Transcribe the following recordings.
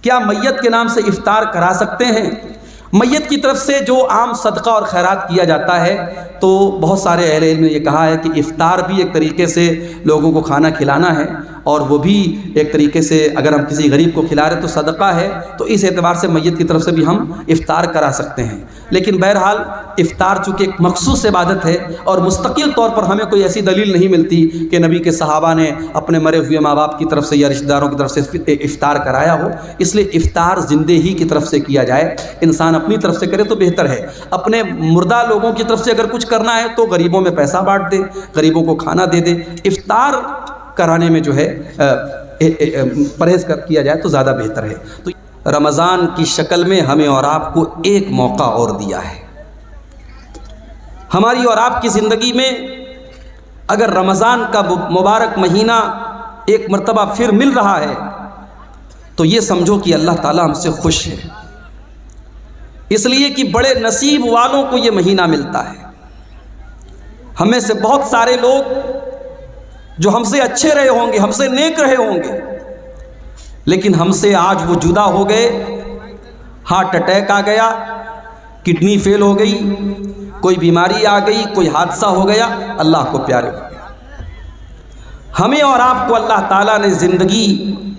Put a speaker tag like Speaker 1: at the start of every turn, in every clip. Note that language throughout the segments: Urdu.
Speaker 1: کیا میت کے نام سے افطار کرا سکتے ہیں؟ میت کی طرف سے جو عام صدقہ اور خیرات کیا جاتا ہے تو بہت سارے اہل علم نے یہ کہا ہے کہ افطار بھی ایک طریقے سے لوگوں کو کھانا کھلانا ہے، اور وہ بھی ایک طریقے سے اگر ہم کسی غریب کو کھلا رہے تو صدقہ ہے، تو اس اعتبار سے میت کی طرف سے بھی ہم افطار کرا سکتے ہیں۔ لیکن بہرحال افطار چونکہ ایک مخصوص عبادت ہے اور مستقل طور پر ہمیں کوئی ایسی دلیل نہیں ملتی کہ نبی کے صحابہ نے اپنے مرے ہوئے ماں باپ کی طرف سے یا رشتہ داروں کی طرف سے افطار کرایا ہو، اس لیے افطار زندے ہی کی طرف سے کیا جائے۔ انسان اپنی طرف سے کرے تو بہتر ہے، اپنے مردہ لوگوں کی طرف سے اگر کچھ کرنا ہے تو غریبوں میں پیسہ بانٹ دے، غریبوں کو کھانا دے دے۔ افطار کرانے میں جو ہے پرہیز کیا جائے تو زیادہ بہتر ہے۔ تو رمضان کی شکل میں ہمیں اور آپ کو ایک موقع اور دیا ہے۔ ہماری اور آپ کی زندگی میں اگر رمضان کا مبارک مہینہ ایک مرتبہ پھر مل رہا ہے تو یہ سمجھو کہ اللہ تعالیٰ ہم سے خوش ہے، اس لیے کہ بڑے نصیب والوں کو یہ مہینہ ملتا ہے۔ ہمیں سے بہت سارے لوگ جو ہم سے اچھے رہے ہوں گے، ہم سے نیک رہے ہوں گے، لیکن ہم سے آج وہ جدا ہو گئے، ہارٹ اٹیک آ گیا، کڈنی فیل ہو گئی، کوئی بیماری آ گئی، کوئی حادثہ ہو گیا، اللہ کو پیارے ہو گیا۔ ہمیں اور آپ کو اللہ تعالیٰ نے زندگی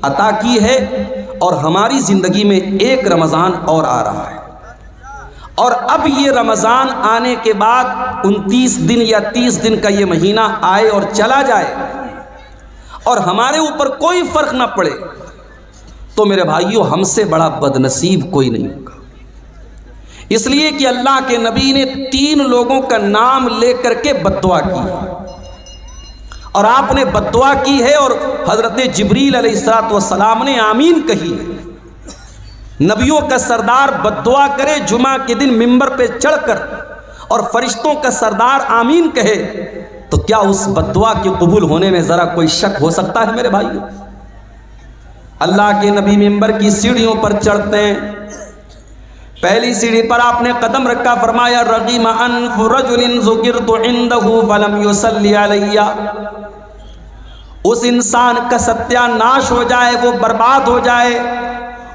Speaker 1: عطا کی ہے، اور ہماری زندگی میں ایک رمضان اور آ رہا ہے، اور اب یہ رمضان آنے کے بعد 29 دن یا 30 دن کا یہ مہینہ آئے اور چلا جائے اور ہمارے اوپر کوئی فرق نہ پڑے تو میرے بھائیوں ہم سے بڑا بد نصیب کوئی نہیں ہوگا۔ اس لیے کہ اللہ کے نبی نے 3 لوگوں کا نام لے کر کے بد دعا کی ہے، اور آپ نے بد دعا کی ہے اور حضرت جبریل علیہ السلام نے آمین کہی ہے۔ نبیوں کا سردار بد دعا کرے جمعہ کے دن ممبر پہ چڑھ کر اور فرشتوں کا سردار آمین کہے تو کیا اس بد دعا کے قبول ہونے میں ذرا کوئی شک ہو سکتا ہے میرے بھائیو؟ اللہ کے نبی ممبر کی سیڑھیوں پر چڑھتے ہیں، پہلی سیڑھی پر آپ نے قدم رکھا، فرمایا رغیم انف رجل ذکرت عنده فلم يصلی علی، اس انسان کا ستیہ ناش ہو جائے، وہ برباد ہو جائے،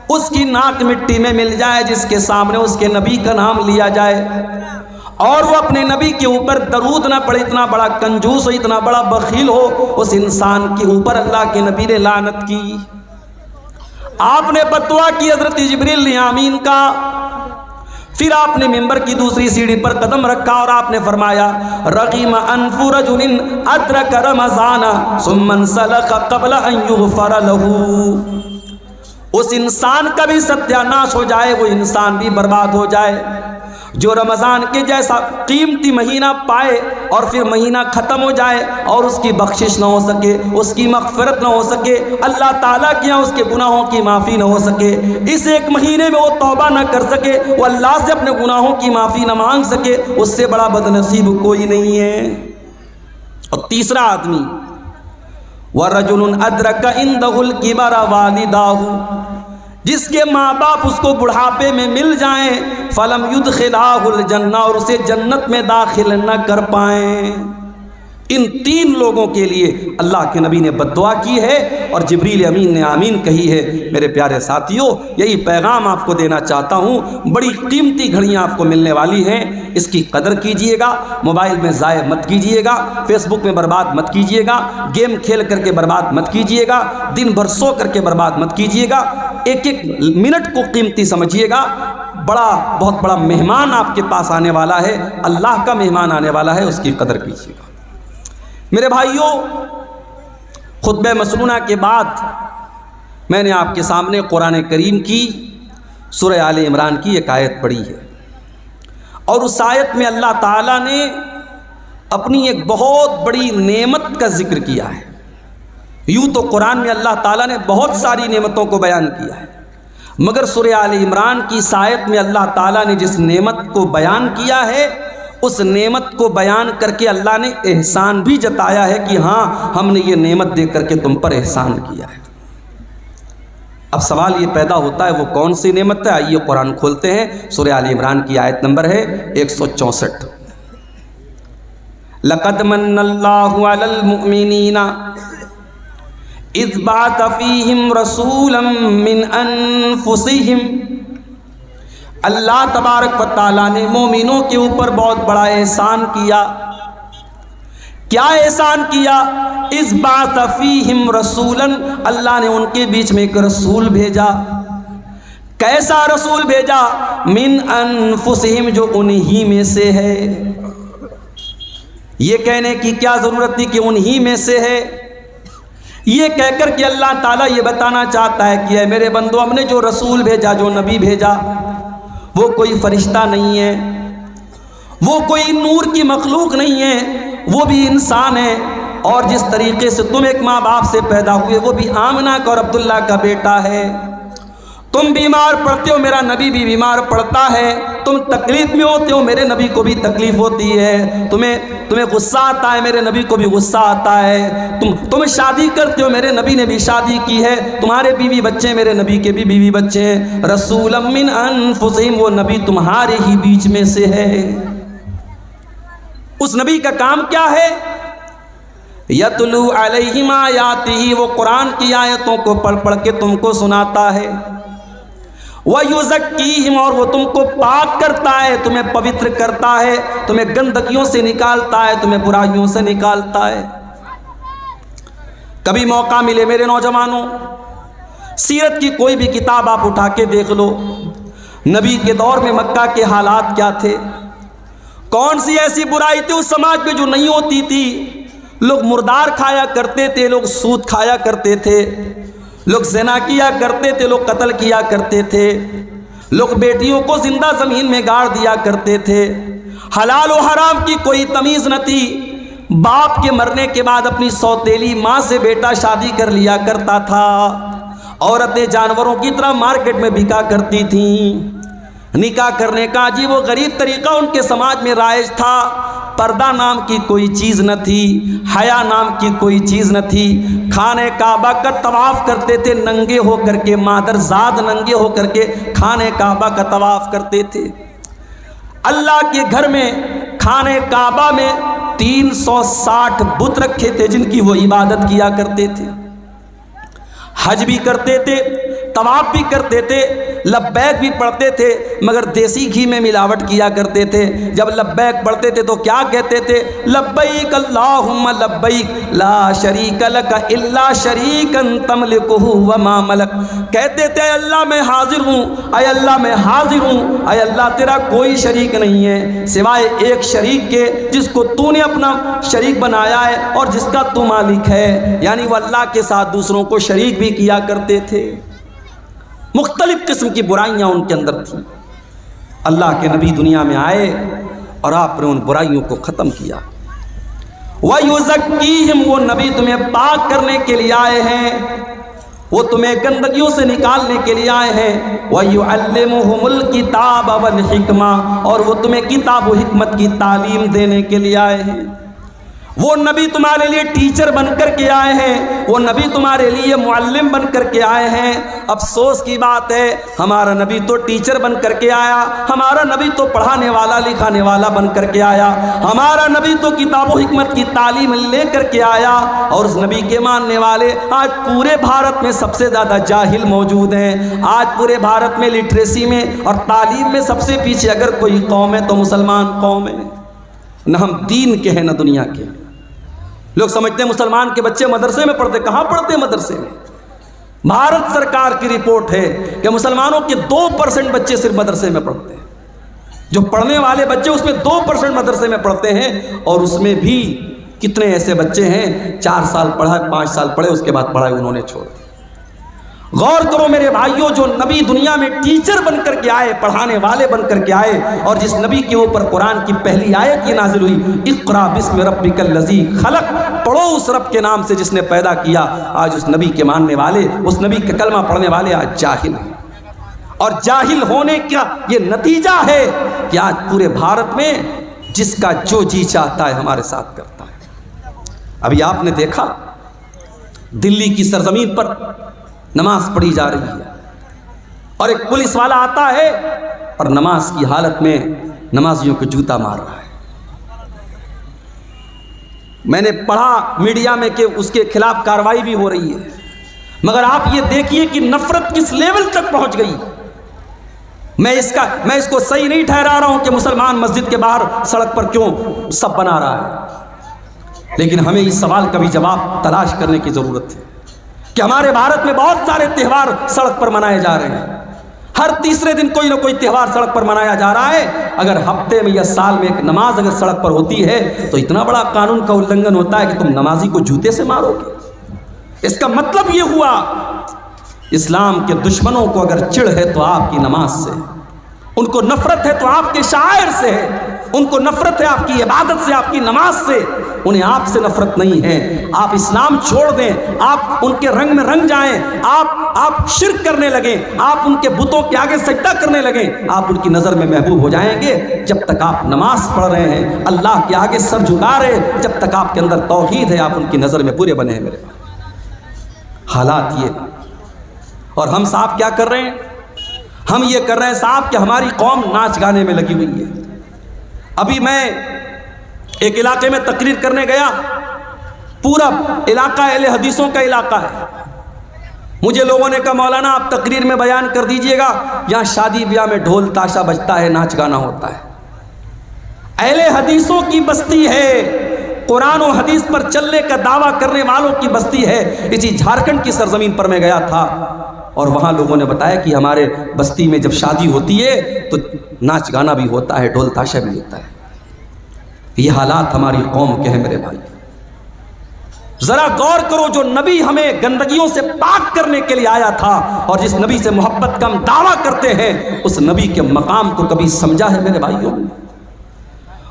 Speaker 1: اس کی ناک مٹی میں مل جائے جس کے سامنے اس کے نبی کا نام لیا جائے اور وہ اپنے نبی کے اوپر درود نہ پڑھے۔ اتنا بڑا کنجوس ہو، اتنا بڑا بخیل ہو، اس انسان کے اوپر اللہ کے نبی نے لعنت کی۔ آپ نے بد دعا کی، حضرت جبریل نے آمین کہا، پھر آپ نے ممبر کی دوسری سیڑھی پر قدم رکھا اور آپ نے فرمایا رغیم انف رجل ادرک رمضان ثم انسلخ قبل ان یغفر له، اس انسان کا بھی ستیہ ناش ہو جائے، وہ انسان بھی برباد ہو جائے جو رمضان کے جیسا قیمتی مہینہ پائے اور پھر مہینہ ختم ہو جائے اور اس کی بخشش نہ ہو سکے، اس کی مغفرت نہ ہو سکے، اللہ تعالیٰ کے یہاں اس کے گناہوں کی معافی نہ ہو سکے، اس ایک مہینے میں وہ توبہ نہ کر سکے، وہ اللہ سے اپنے گناہوں کی معافی نہ مانگ سکے، اس سے بڑا بد نصیب کوئی نہیں ہے۔ اور تیسرا آدمی وَرَجُلٌ أَدْرَكَ عِنْدَهُ الْكِبَرَ وَالِدَاهُ، جس کے ماں باپ اس کو بڑھاپے میں مل جائیں، فَلَمْ يُدْخِلَاهُ الْجَنَّةَ، اور اسے جنت میں داخل نہ کر پائیں۔ ان 3 لوگوں کے لیے اللہ کے نبی نے بد دعا کی ہے اور جبریل امین نے آمین کہی ہے۔ میرے پیارے ساتھیوں، یہی پیغام آپ کو دینا چاہتا ہوں، بڑی قیمتی گھڑیاں آپ کو ملنے والی ہیں، اس کی قدر کیجئے گا، موبائل میں ضائع مت کیجئے گا، فیس بک میں برباد مت کیجئے گا، گیم کھیل کر کے برباد مت کیجئے گا، دن بھر سو کر کے برباد مت کیجئے گا، ایک ایک منٹ کو قیمتی سمجھیے گا۔ بہت بڑا مہمان آپ کے پاس آنے والا ہے، اللہ کا مہمان آنے والا ہے، اس کی قدر کیجئے گا۔ میرے بھائیوں، خطبہ مسنونہ کے بعد میں نے آپ کے سامنے قرآن کریم کی سورہ آل عمران کی ایک آیت پڑھی ہے، اور اس آیت میں اللہ تعالیٰ نے اپنی ایک بہت بڑی نعمت کا ذکر کیا ہے۔ یوں تو قرآن میں اللہ تعالیٰ نے بہت ساری نعمتوں کو بیان کیا ہے، مگر سورہ آل عمران کی اس آیت میں اللہ تعالیٰ نے جس نعمت کو بیان کیا ہے، اس نعمت کو بیان کر کے اللہ نے احسان بھی جتایا ہے کہ ہاں ہم نے یہ نعمت دے کر کے تم پر احسان کیا ہے۔ اب سوال یہ پیدا ہوتا ہے وہ کون سی نعمت ہے؟ آئیے قرآن کھولتے ہیں، سورہ آل عمران کی آیت نمبر ہے 164۔ لَقَدْ مَنَّ اللَّهُ عَلَى الْمُؤْمِنِينَ اذ بعث فیہم رسولا من انفسہم، اللہ تبارک و تعالیٰ نے مومنوں کے اوپر بہت بڑا احسان کیا۔ کیا احسان کیا؟ اذ بعث فیہم رسولا، اللہ نے ان کے بیچ میں ایک رسول بھیجا۔ کیسا رسول بھیجا؟ من انفسہم، جو انہی میں سے ہے۔ یہ کہنے کی کیا ضرورت تھی کہ انہی میں سے ہے؟ یہ کہہ کر کہ اللہ تعالیٰ یہ بتانا چاہتا ہے کہ اے میرے بندو، ہم نے جو رسول بھیجا، جو نبی بھیجا، وہ کوئی فرشتہ نہیں ہے، وہ کوئی نور کی مخلوق نہیں ہے، وہ بھی انسان ہے۔ اور جس طریقے سے تم ایک ماں باپ سے پیدا ہوئے، وہ بھی آمنہ کا اور عبداللہ کا بیٹا ہے۔ تم بیمار پڑتے ہو، میرا نبی بھی بیمار پڑتا ہے۔ تم تکلیف میں ہوتے ہو، میرے نبی کو بھی تکلیف ہوتی ہے۔ تمہیں غصہ آتا ہے، میرے نبی کو بھی غصہ آتا ہے۔ تم شادی کرتے ہو، میرے نبی نے بھی شادی کی ہے۔ تمہارے بیوی بچے، میرے نبی کے بھی بیوی بچے ہیں۔ رسول من انفسہم، وہ نبی تمہارے ہی بیچ میں سے ہے۔ اس نبی کا کام کیا ہے؟ یتلو علیہم آیاتہ، وہ قرآن کی آیتوں کو پڑھ پڑھ کے تم کو سناتا ہے۔ وَيُزَكِّيهِمْ، اور وہ تم کو پاک کرتا ہے، تمہیں پوتر کرتا ہے، تمہیں گندگیوں سے نکالتا ہے، تمہیں برائیوں سے نکالتا ہے۔ کبھی موقع ملے میرے نوجوانوں، سیرت کی کوئی بھی کتاب آپ اٹھا کے دیکھ لو، نبی کے دور میں مکہ کے حالات کیا تھے، کون سی ایسی برائی تھی اس سماج میں جو نہیں ہوتی تھی۔ لوگ مردار کھایا کرتے تھے، لوگ سود کھایا کرتے تھے، لوگ زنا کیا کرتے تھے، لوگ قتل کیا کرتے تھے، لوگ بیٹیوں کو زندہ زمین میں گاڑ دیا کرتے تھے۔ حلال و حرام کی کوئی تمیز نہ تھی۔ باپ کے مرنے کے بعد اپنی سوتیلی ماں سے بیٹا شادی کر لیا کرتا تھا۔ عورتیں جانوروں کی طرح مارکیٹ میں بکا کرتی تھیں۔ نکاح کرنے کا عجیب و غریب طریقہ ان کے سماج میں رائج تھا۔ پردہ نام کی کوئی چیز نہ تھی، حیا نام کی کوئی چیز نہ تھی۔ خانہ کعبہ کا طواف کرتے تھے ننگے ہو کر کے، مادر زاد ننگے ہو کر کے خانہ کعبہ کا طواف کرتے تھے۔ اللہ کے گھر میں خانہ کعبہ میں 360 بت رکھے تھے جن کی وہ عبادت کیا کرتے تھے۔ حج بھی کرتے تھے، طواف بھی کرتے تھے، لبیک بھی پڑھتے تھے، مگر دیسی گھی میں ملاوٹ کیا کرتے تھے۔ جب لبیک پڑھتے تھے تو کیا کہتے تھے؟ لبیک اللہم لبیک لا شریک لک الا شریکا تملکہ وما ملک۔ کہتے تھے اے اللہ میں حاضر ہوں، اے اللہ میں حاضر ہوں، اے اللہ تیرا کوئی شریک نہیں ہے سوائے ایک شریک کے جس کو تو نے اپنا شریک بنایا ہے اور جس کا تو مالک ہے۔ یعنی وہ اللہ کے ساتھ دوسروں کو شریک بھی کیا کرتے تھے۔ مختلف قسم کی برائیاں ان کے اندر تھیں۔ اللہ کے نبی دنیا میں آئے اور آپ نے ان برائیوں کو ختم کیا۔ وَيُزَكِّيهِمْ، وہ نبی تمہیں پاک کرنے کے لیے آئے ہیں، وہ تمہیں گندگیوں سے نکالنے کے لیے آئے ہیں۔ وَيُعَلِّمُهُمُ الْكِتَابَ وَالْحِكْمَةَ، اور وہ تمہیں کتاب و حکمت کی تعلیم دینے کے لیے آئے ہیں۔ وہ نبی تمہارے لیے ٹیچر بن کر کے آئے ہیں، وہ نبی تمہارے لیے معلم بن کر کے آئے ہیں۔ افسوس کی بات ہے ہمارا نبی تو ٹیچر بن کر کے آیا، ہمارا نبی تو پڑھانے والا لکھانے والا بن کر کے آیا، ہمارا نبی تو کتاب و حکمت کی تعلیم لے کر کے آیا۔ اور اس نبی کے ماننے والے آج پورے بھارت میں سب سے زیادہ جاہل موجود ہیں۔ آج پورے بھارت میں لٹریسی میں اور تعلیم میں سب سے پیچھے اگر کوئی قوم ہے تو مسلمان قوم ہے۔ نہ ہم دین کے ہیں نہ دنیا کے۔ لوگ سمجھتے ہیں مسلمان کے بچے مدرسے میں پڑھتے، کہاں پڑھتے ہیں مدرسے میں؟ بھارت سرکار کی رپورٹ ہے کہ مسلمانوں کے 2% بچے صرف مدرسے میں پڑھتے ہیں۔ جو پڑھنے والے بچے اس میں 2% مدرسے میں پڑھتے ہیں، اور اس میں بھی کتنے ایسے بچے ہیں 4 سال پڑھا، 5 سال پڑھے، اس کے بعد پڑھائی انہوں نے چھوڑ دی۔ غور کرو میرے بھائیوں، جو نبی دنیا میں ٹیچر بن کر کے آئے، پڑھانے والے بن کر کے آئے، اور جس نبی کے اوپر قرآن کی پہلی آیت یہ نازل ہوئی، اقرا بسم ربک الذی خلق، پڑھو اس رب کے نام سے جس نے پیدا کیا۔ آج اس نبی کے ماننے والے، اس نبی کا کلمہ پڑھنے والے آج جاہل ہیں، اور جاہل ہونے کا یہ نتیجہ ہے کہ آج پورے بھارت میں جس کا جو جی چاہتا ہے ہمارے ساتھ کرتا ہے۔ ابھی آپ نے دیکھا دلی کی سرزمین پر نماز پڑھی جا رہی ہے، اور ایک پولیس والا آتا ہے اور نماز کی حالت میں نمازیوں کو جوتا مار رہا ہے۔ میں نے پڑھا میڈیا میں کہ اس کے خلاف کارروائی بھی ہو رہی ہے۔ مگر آپ یہ دیکھیے کہ نفرت کس لیول تک پہنچ گئی. میں اس کو صحیح نہیں ٹھہرا رہا ہوں کہ مسلمان مسجد کے باہر سڑک پر کیوں سب بنا رہا ہے، لیکن ہمیں اس سوال کا بھی جواب تلاش کرنے کی ضرورت ہے کہ ہمارے بھارت میں بہت سارے تہوار سڑک پر منائے جا رہے ہیں. ہر تیسرے دن کوئی نہ کوئی تہوار سڑک پر منایا جا رہا ہے. اگر ہفتے میں یا سال میں ایک نماز اگر سڑک پر ہوتی ہے تو اتنا بڑا قانون کا النگھن ہوتا ہے کہ تم نمازی کو جوتے سے مارو گے. اس کا مطلب یہ ہوا اسلام کے دشمنوں کو اگر چڑ ہے تو آپ کی نماز سے، ان کو نفرت ہے تو آپ کے شاعر سے ہے، ان کو نفرت ہے آپ کی عبادت سے، آپ کی نماز سے. انہیں آپ سے نفرت نہیں ہے. آپ اسلام چھوڑ دیں، آپ ان کے رنگ میں رنگ جائیں، آپ شرک کرنے لگیں، آپ ان کے بتوں کے آگے سجدہ کرنے لگیں، آپ ان کی نظر میں محبوب ہو جائیں گے. جب تک آپ نماز پڑھ رہے ہیں، اللہ کے آگے سر جھکا رہے ہیں، جب تک آپ کے اندر توحید ہے، آپ ان کی نظر میں برے بنے ہیں. میرے حالات یہ، اور ہم صاحب کیا کر رہے ہیں؟ ہم یہ کر رہے ہیں صاحب کہ ہماری قوم ناچ گانے میں لگی ہوئی ہے. ابھی میں ایک علاقے میں تقریر کرنے گیا، پورا علاقہ اہل حدیثوں کا علاقہ ہے. مجھے لوگوں نے کہا مولانا آپ تقریر میں بیان کر دیجئے گا، یہاں شادی بیاہ میں ڈھول تاشا بجتا ہے، ناچ گانا ہوتا ہے. اہل حدیثوں کی بستی ہے، قرآن و حدیث پر چلنے کا دعویٰ کرنے والوں کی بستی ہے. اسی جھارکھنڈ کی سرزمین پر میں گیا تھا اور وہاں لوگوں نے بتایا کہ ہمارے بستی میں جب شادی ہوتی ہے تو ناچ گانا بھی ہوتا ہے، ڈھول تاشا بھی ہوتا ہے. یہ حالات ہماری قوم کے ہیں میرے بھائی. ذرا غور کرو، جو نبی ہمیں گندگیوں سے پاک کرنے کے لیے آیا تھا اور جس نبی سے محبت کا ہم دعویٰ کرتے ہیں، اس نبی کے مقام کو کبھی سمجھا ہے میرے بھائیوں؟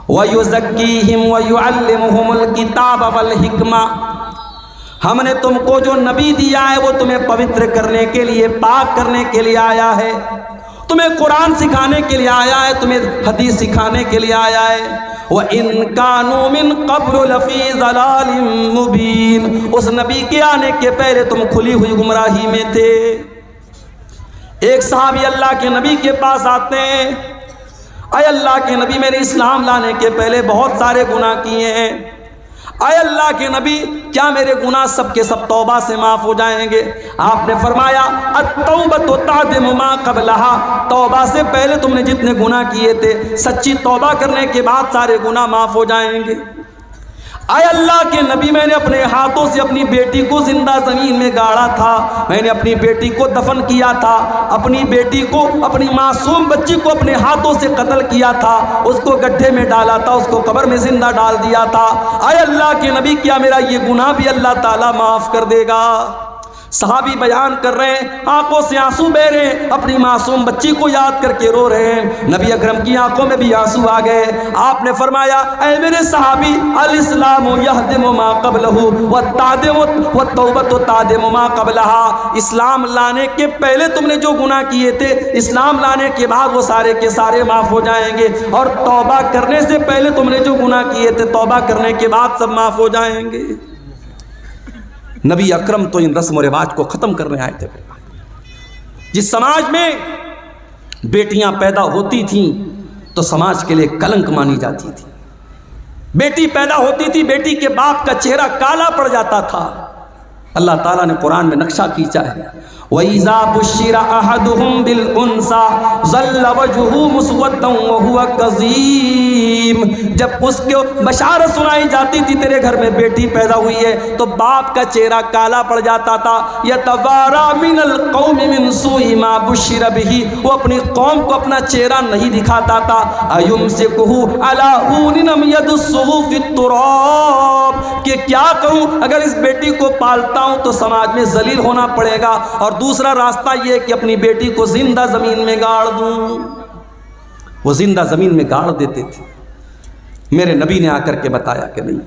Speaker 1: وَيُزَكِّيهِمْ وَيُعَلِّمُهُمُ الْكِتَابَ وَالْحِكْمَةَ، ہم نے تم کو جو نبی دیا ہے وہ تمہیں پوتر کرنے کے لیے، پاک کرنے کے لیے آیا ہے، تمہیں قرآن سکھانے کے لیے آیا ہے، تمہیں حدیث سکھانے کے لیے آیا ہے. وَإِن كَانُوا مِن قَبْلُ لَفِي ضَلَالٍ مُبِينٍ، اس نبی کے آنے کے پہلے تم کھلی ہوئی گمراہی میں تھے. ایک صحابی اللہ کے نبی کے پاس آتے ہیں، اے اللہ کے نبی میں نے اسلام لانے کے پہلے بہت سارے گناہ کیے ہیں، اے اللہ کے نبی کیا میرے گناہ سب کے سب توبہ سے معاف ہو جائیں گے؟ آپ نے فرمایا التوبۃ تعدم ما قبلہا، توبہ سے پہلے تم نے جتنے گناہ کیے تھے، سچی توبہ کرنے کے بعد سارے گناہ معاف ہو جائیں گے. اے اللہ کے نبی میں نے اپنے ہاتھوں سے اپنی بیٹی کو زندہ زمین میں گاڑا تھا، میں نے اپنی بیٹی کو دفن کیا تھا، اپنی بیٹی کو، اپنی معصوم بچی کو اپنے ہاتھوں سے قتل کیا تھا، اس کو گڈھے میں ڈالا تھا، اس کو قبر میں زندہ ڈال دیا تھا. اے اللہ کے نبی کیا میرا یہ گناہ بھی اللہ تعالیٰ معاف کر دے گا؟ صحابی بیان کر رہے ہیں، آنکھوں سے آنسو بہ رہے ہیں، اپنی معصوم بچی کو یاد کر کے رو رہے ہیں. نبی اکرم کی آنکھوں میں بھی آنسو آ گئے. آپ نے فرمایا اے میرے صحابی، الاسلام یہدم ما قبلہ والتوبۃ تعدم ما قبلہا، اسلام لانے کے پہلے تم نے جو گناہ کیے تھے، اسلام لانے کے بعد وہ سارے کے سارے معاف ہو جائیں گے، اور توبہ کرنے سے پہلے تم نے جو گناہ کیے تھے، توبہ کرنے کے بعد سب معاف ہو جائیں گے. نبی اکرم تو ان رسم و رواج کو ختم کرنے آئے تھے. جس سماج میں بیٹیاں پیدا ہوتی تھیں تو سماج کے لیے کلنک مانی جاتی تھی. بیٹی پیدا ہوتی تھی، بیٹی کے باپ کا چہرہ کالا پڑ جاتا تھا. اللہ تعالیٰ نے قرآن میں نقشہ کھینچا ہے، وَإِذَا بُشِّرَ أَحَدُهُمْ بِالْأُنثَىٰ ظَلَّ وَجْهُهُ مُسْوَدًّا وَهُوَ كَظِيمٌ، جب اس کو بشارت سنائی جاتی تھی تیرے گھر میں بیٹی پیدا ہوئی ہے تو باپ کا چہرہ کالا پڑ جاتا تھا. يَتَوَارَىٰ مِنَ الْقَوْمِ مِنْ سُوءِ مَا بُشِّرَ بِهِ، وہ اپنی قوم کو اپنا چہرہ نہیں دکھاتا تھا. أَيُمْسِكُهُ عَلَىٰ هُونٍ أَمْ يَدُسُّهُ فِي التُّرَابِ، کہ کیا کروں، اگر اس بیٹی کو پالتا ہوں تو سماج میں ذلیل ہونا پڑے گا، اور دوسرا راستہ یہ کہ اپنی بیٹی کو زندہ زمین میں گاڑ دوں. وہ زندہ زمین میں گاڑ دیتے تھے. میرے نبی نے آ کر کے بتایا کہ نہیں،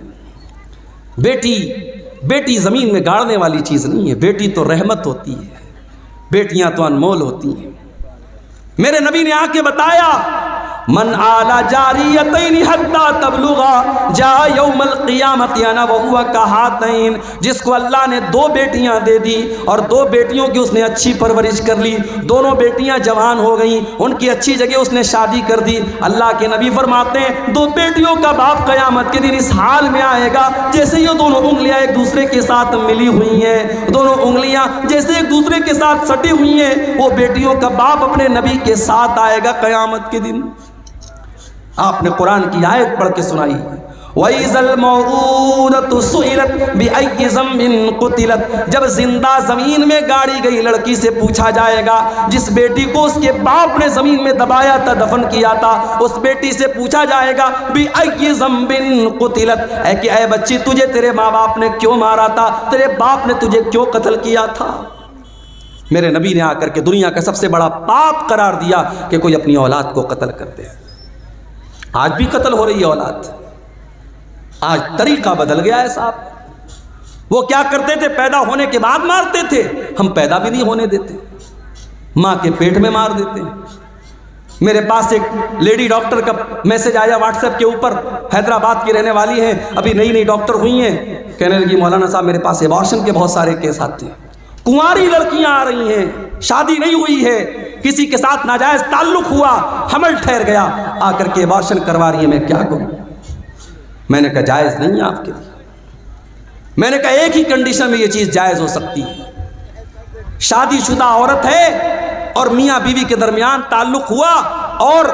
Speaker 1: بیٹی زمین میں گاڑنے والی چیز نہیں ہے، بیٹی تو رحمت ہوتی ہے، بیٹیاں تو انمول ہوتی ہیں. میرے نبی نے آ کے بتایا من آلا جاریتین حتی تبلغا جا یوم القیامت انا وہو کہاتین، جس کو اللہ نے 2 بیٹیاں دے دی اور 2 بیٹیوں کی اس نے اچھی پرورش کر لی، دونوں بیٹیاں جوان ہو گئیں، ان کی اچھی جگہ اس نے شادی کر دی۔ اللہ کے نبی فرماتے ہیں 2 بیٹیوں کا باپ قیامت کے دن اس حال میں آئے گا جیسے یہ دونوں انگلیاں ایک دوسرے کے ساتھ ملی ہوئی ہیں، دونوں انگلیاں جیسے ایک دوسرے کے ساتھ سٹی ہوئی ہیں، وہ بیٹیوں کا باپ اپنے نبی کے ساتھ آئے گا قیامت کے دن۔ آپ نے قرآن کی آیت پڑھ کے سنائی، وَإِذَا الْمَوْءُودَةُ سُئِلَتْ بِأَيِّ ذَنبٍ قُتِلَتْ، جب زندہ زمین میں گاڑی گئی لڑکی سے پوچھا جائے گا، جس بیٹی کو اس کے باپ نے زمین میں دبایا تھا، دفن کیا تھا، اس بیٹی سے پوچھا جائے گا بِأَيِّ ذَنبٍ قُتِلَتْ، اے بچی تجھے تیرے ماں باپ نے کیوں مارا تھا، تیرے باپ نے تجھے کیوں قتل کیا تھا؟ میرے نبی نے آ کر کے دنیا کا سب سے بڑا پاپ قرار دیا کہ کوئی اپنی اولاد کو قتل کر دے۔ آج بھی قتل ہو رہی ہے اولاد، آج طریقہ بدل گیا ہے صاحب۔ وہ کیا کرتے تھے، پیدا ہونے کے بعد مارتے تھے، ہم پیدا بھی نہیں ہونے دیتے، ماں کے پیٹ میں مار دیتے۔ میرے پاس ایک لیڈی ڈاکٹر کا میسج آیا واٹس ایپ کے اوپر، حیدرآباد کی رہنے والی ہیں، ابھی نئی نئی ڈاکٹر ہوئی ہیں، کہنے لگی مولانا صاحب میرے پاس ایبارشن کے بہت سارے کیس آتے ہیں، کنواری لڑکیاں آ رہی ہیں، شادی نہیں ہوئی ہے، کسی کے ساتھ ناجائز تعلق ہوا، حمل ٹھہر گیا، آ کر کے ایبارشن کروا رہی ہے، میں کیا کروں؟ میں نے کہا جائز نہیں ہے آپ کے لیے۔ میں نے کہا ایک ہی کنڈیشن میں یہ چیز جائز ہو سکتی ہے، شادی شدہ عورت ہے اور میاں بیوی کے درمیان تعلق ہوا اور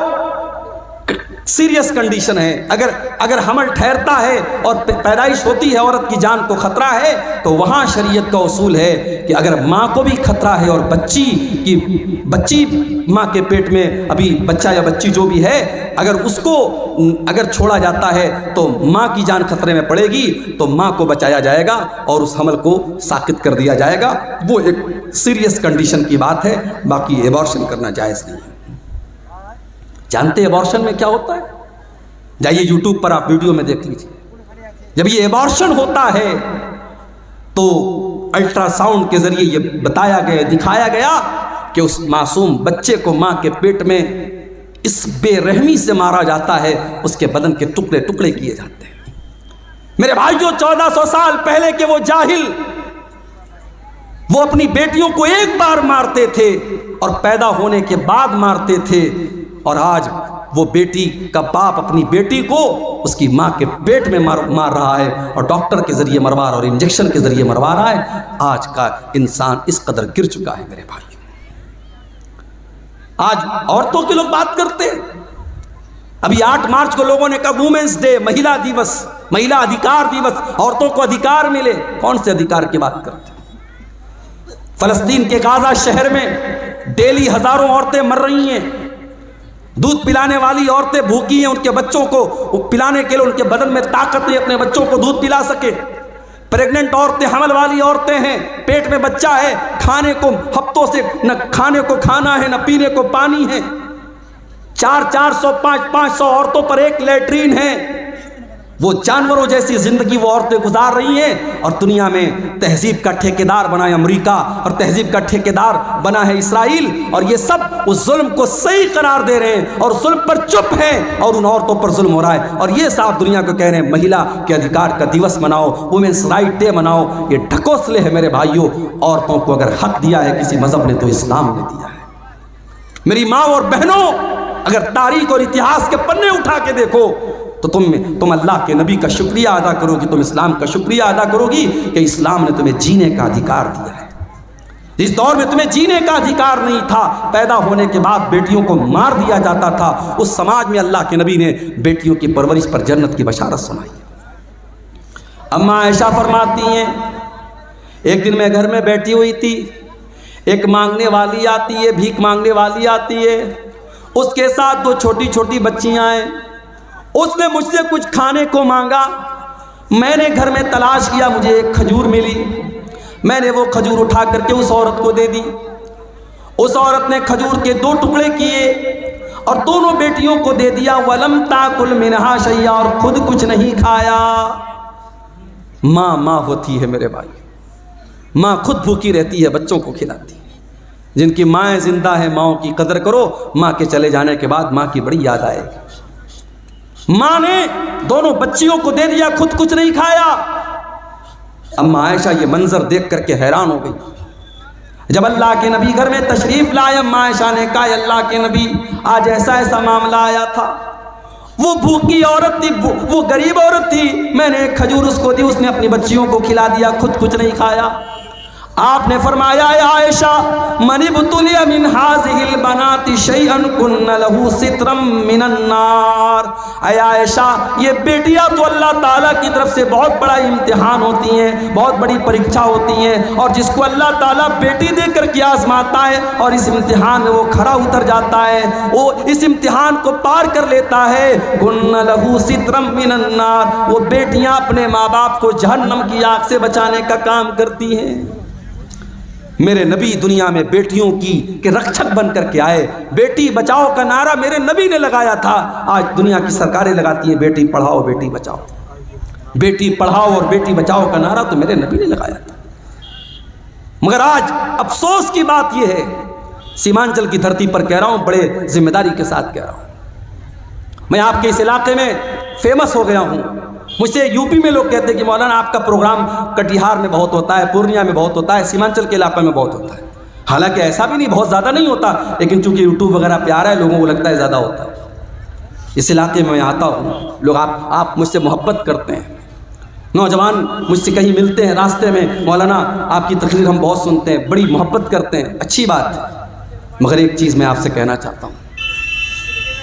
Speaker 1: سیریس کنڈیشن ہے، اگر حمل ٹھہرتا ہے اور پیدائش ہوتی ہے، عورت کی جان کو خطرہ ہے، تو وہاں شریعت کا اصول ہے کہ اگر ماں کو بھی خطرہ ہے اور بچی ماں کے پیٹ میں ابھی بچہ یا بچی جو بھی ہے، اگر چھوڑا جاتا ہے تو ماں کی جان خطرے میں پڑے گی، تو ماں کو بچایا جائے گا اور اس حمل کو ساقط کر دیا جائے گا۔ وہ ایک سیریس کنڈیشن کی بات ہے، باقی ایبارشن کرنا جائز نہیں ہے۔ جانتے ایبارشن میں کیا ہوتا ہے؟ جائیے یوٹیوب پر آپ ویڈیو میں دیکھ لیجیے۔ جب یہ ایبارشن ہوتا ہے تو الٹرا ساؤنڈ کے ذریعے یہ بتایا گیا، دکھایا گیا کہ اس معصوم بچے کو ماں کے پیٹ میں اس بے رحمی سے مارا جاتا ہے، اس کے بدن کے ٹکڑے ٹکڑے کیے جاتے ہیں۔ میرے بھائیو 1400 سال پہلے کے وہ جاہل، وہ اپنی بیٹیوں کو ایک بار مارتے تھے اور پیدا ہونے کے بعد مارتے تھے، اور آج وہ بیٹی کا باپ اپنی بیٹی کو اس کی ماں کے پیٹ میں مار رہا ہے اور ڈاکٹر کے ذریعے مروا رہا ہے اور انجیکشن کے ذریعے مروا رہا ہے۔ آج کا انسان اس قدر گر چکا ہے میرے بھائی۔ آج عورتوں کے لوگ بات کرتے ہیں، ابھی 8 مارچ کو لوگوں نے کہا وومنس ڈے، مہیلا دیوس، مہیلا ادھیکار دیوس، عورتوں کو ادھیکار ملے۔ کون سے ادھیکار کی بات کرتے ہیں؟ فلسطین کے غازہ شہر میں ڈیلی ہزاروں عورتیں مر رہی ہیں، دودھ پلانے والی عورتیں بھوکی ہیں، ان کے بچوں کو پلانے کے لیے ان کے بدن میں طاقت نہیں، اپنے بچوں کو دودھ پلا سکے۔ پریگننٹ عورتیں، حمل والی عورتیں ہیں، پیٹ میں بچہ ہے، کھانے کو ہفتوں سے نہ کھانے کو کھانا ہے نہ پینے کو پانی ہے، 400 500 عورتوں پر ایک لیٹرین ہے۔ وہ جانوروں جیسی زندگی وہ عورتیں گزار رہی ہیں، اور دنیا میں تہذیب کا ٹھیکیدار بنا ہے امریکہ، اور تہذیب کا ٹھیکیدار بنا ہے اسرائیل، اور یہ سب اس ظلم کو صحیح قرار دے رہے ہیں اور ظلم پر چپ ہیں، اور ان عورتوں پر ظلم ہو رہا ہے، اور یہ صاحب دنیا کو کہہ رہے ہیں مہیلا کے ادھیکار کا دیوس مناؤ، وومنس رائٹ ڈے مناؤ۔ یہ ڈھکوسلے ہے میرے بھائیوں۔ عورتوں کو اگر حق دیا ہے کسی مذہب نے تو اسلام نے دیا ہے۔ میری ماں اور بہنوں، اگر تاریخ اور اتہاس کے پنے اٹھا کے دیکھو تو تم اللہ کے نبی کا شکریہ ادا کرو گی، تم اسلام کا شکریہ ادا کرو گی کہ اسلام نے تمہیں جینے کا ادھیکار دیا ہے۔ اس دور میں تمہیں جینے کا ادھیکار نہیں تھا، پیدا ہونے کے بعد بیٹیوں کو مار دیا جاتا تھا، اس سماج میں اللہ کے نبی نے بیٹیوں کی پرورش پر جنت کی بشارت سنائی۔ اماں عائشہ فرماتی ہیں ایک دن میں گھر میں بیٹھی ہوئی تھی، ایک مانگنے والی آتی ہے، بھیک مانگنے والی آتی ہے، اس کے ساتھ 2 چھوٹی چھوٹی بچیاں ہیں۔ اس نے مجھ سے کچھ کھانے کو مانگا، میں نے گھر میں تلاش کیا، مجھے ایک کھجور ملی، میں نے وہ کھجور اٹھا کر کے اس عورت کو دے دی۔ اس عورت نے کھجور کے 2 ٹکڑے کیے اور دونوں بیٹیوں کو دے دیا، وَلَمْ تَأْكُلْ مِنْهَا شَيْئًا، اور خود کچھ نہیں کھایا۔ ماں ہوتی ہے میرے بھائی، ماں خود بھوکی رہتی ہے، بچوں کو کھلاتی ہے۔ جن کی مائیں زندہ ہیں ماؤں کی قدر کرو، ماں کے چلے جانے کے بعد ماں کی بڑی یاد آئے گی۔ ماں نے دونوں بچیوں کو دے دیا، خود کچھ نہیں کھایا۔ اما عائشہ یہ منظر دیکھ کر کے حیران ہو گئی۔ جب اللہ کے نبی گھر میں تشریف لائے، اما عائشہ نے کہا اللہ کے نبی آج ایسا ایسا معاملہ آیا تھا، وہ بھوکی عورت تھی، وہ غریب عورت تھی، میں نے ایک کھجور اس کو دی، اس نے اپنی بچیوں کو کھلا دیا، خود کچھ نہیں کھایا۔ آپ نے فرمایا اے عائشہ من ابتلی من هذه البنات شيئا كن له سترا من النار، اے عائشہ یہ بیٹیاں تو اللہ تعالیٰ کی طرف سے بہت بڑا امتحان ہوتی ہیں، بہت بڑی پریکشا ہوتی ہیں، اور جس کو اللہ تعالیٰ بیٹی دے کر کے آزماتا ہے اور اس امتحان میں وہ کھڑا اتر جاتا ہے، وہ اس امتحان کو پار کر لیتا ہے، كن له سترا من النار، وہ بیٹیاں اپنے ماں باپ کو جہنم کی آگ سے بچانے کا کام کرتی ہیں۔ میرے نبی دنیا میں بیٹیوں کی کہ رکشک بن کر کے آئے، بیٹی بچاؤ کا نعرہ میرے نبی نے لگایا تھا۔ آج دنیا کی سرکاریں لگاتی ہیں بیٹی پڑھاؤ بیٹی بچاؤ، بیٹی پڑھاؤ اور بیٹی بچاؤ کا نعرہ تو میرے نبی نے لگایا تھا۔ مگر آج افسوس کی بات یہ ہے، سیمانچل کی دھرتی پر کہہ رہا ہوں، بڑے ذمہ داری کے ساتھ کہہ رہا ہوں، میں آپ کے اس علاقے میں فیمس ہو گیا ہوں۔ مجھ سے یو پی میں لوگ کہتے ہیں کہ مولانا آپ کا پروگرام کٹیہار میں بہت ہوتا ہے، پورنیہ میں بہت ہوتا ہے، سیمانچل کے علاقے میں بہت ہوتا ہے۔ حالانکہ ایسا بھی نہیں، بہت زیادہ نہیں ہوتا، لیکن چونکہ یوٹیوب وغیرہ پہ آ رہا ہے لوگوں کو لگتا ہے زیادہ ہوتا ہے۔ اس علاقے میں آتا ہوں، لوگ آپ مجھ سے محبت کرتے ہیں، نوجوان مجھ سے کہیں ملتے ہیں راستے میں، مولانا آپ کی تقریر ہم بہت سنتے ہیں، بڑی محبت کرتے ہیں، اچھی بات ہے۔ مگر ایک چیز میں آپ سے کہنا چاہتا ہوں،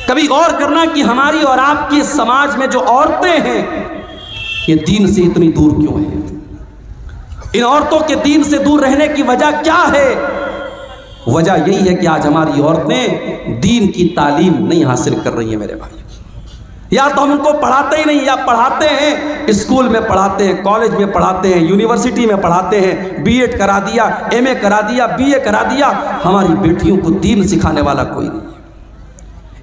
Speaker 1: کبھی غور کرنا کہ ہماری اور آپ کی سماج میں جو عورتیں ہیں یہ دین سے اتنی دور کیوں ہیں؟ ان عورتوں کے دین سے دور رہنے کی وجہ کیا ہے؟ وجہ یہی ہے کہ آج ہماری عورتیں دین کی تعلیم نہیں حاصل کر رہی ہیں میرے بھائی۔ یا تو ہم ان کو پڑھاتے ہی نہیں، یا پڑھاتے ہیں اسکول میں پڑھاتے ہیں، کالج میں پڑھاتے ہیں، یونیورسٹی میں پڑھاتے ہیں، بی ایڈ کرا دیا، ایم اے کرا دیا، بی اے کرا دیا، ہماری بیٹیوں کو دین سکھانے والا کوئی نہیں ہے۔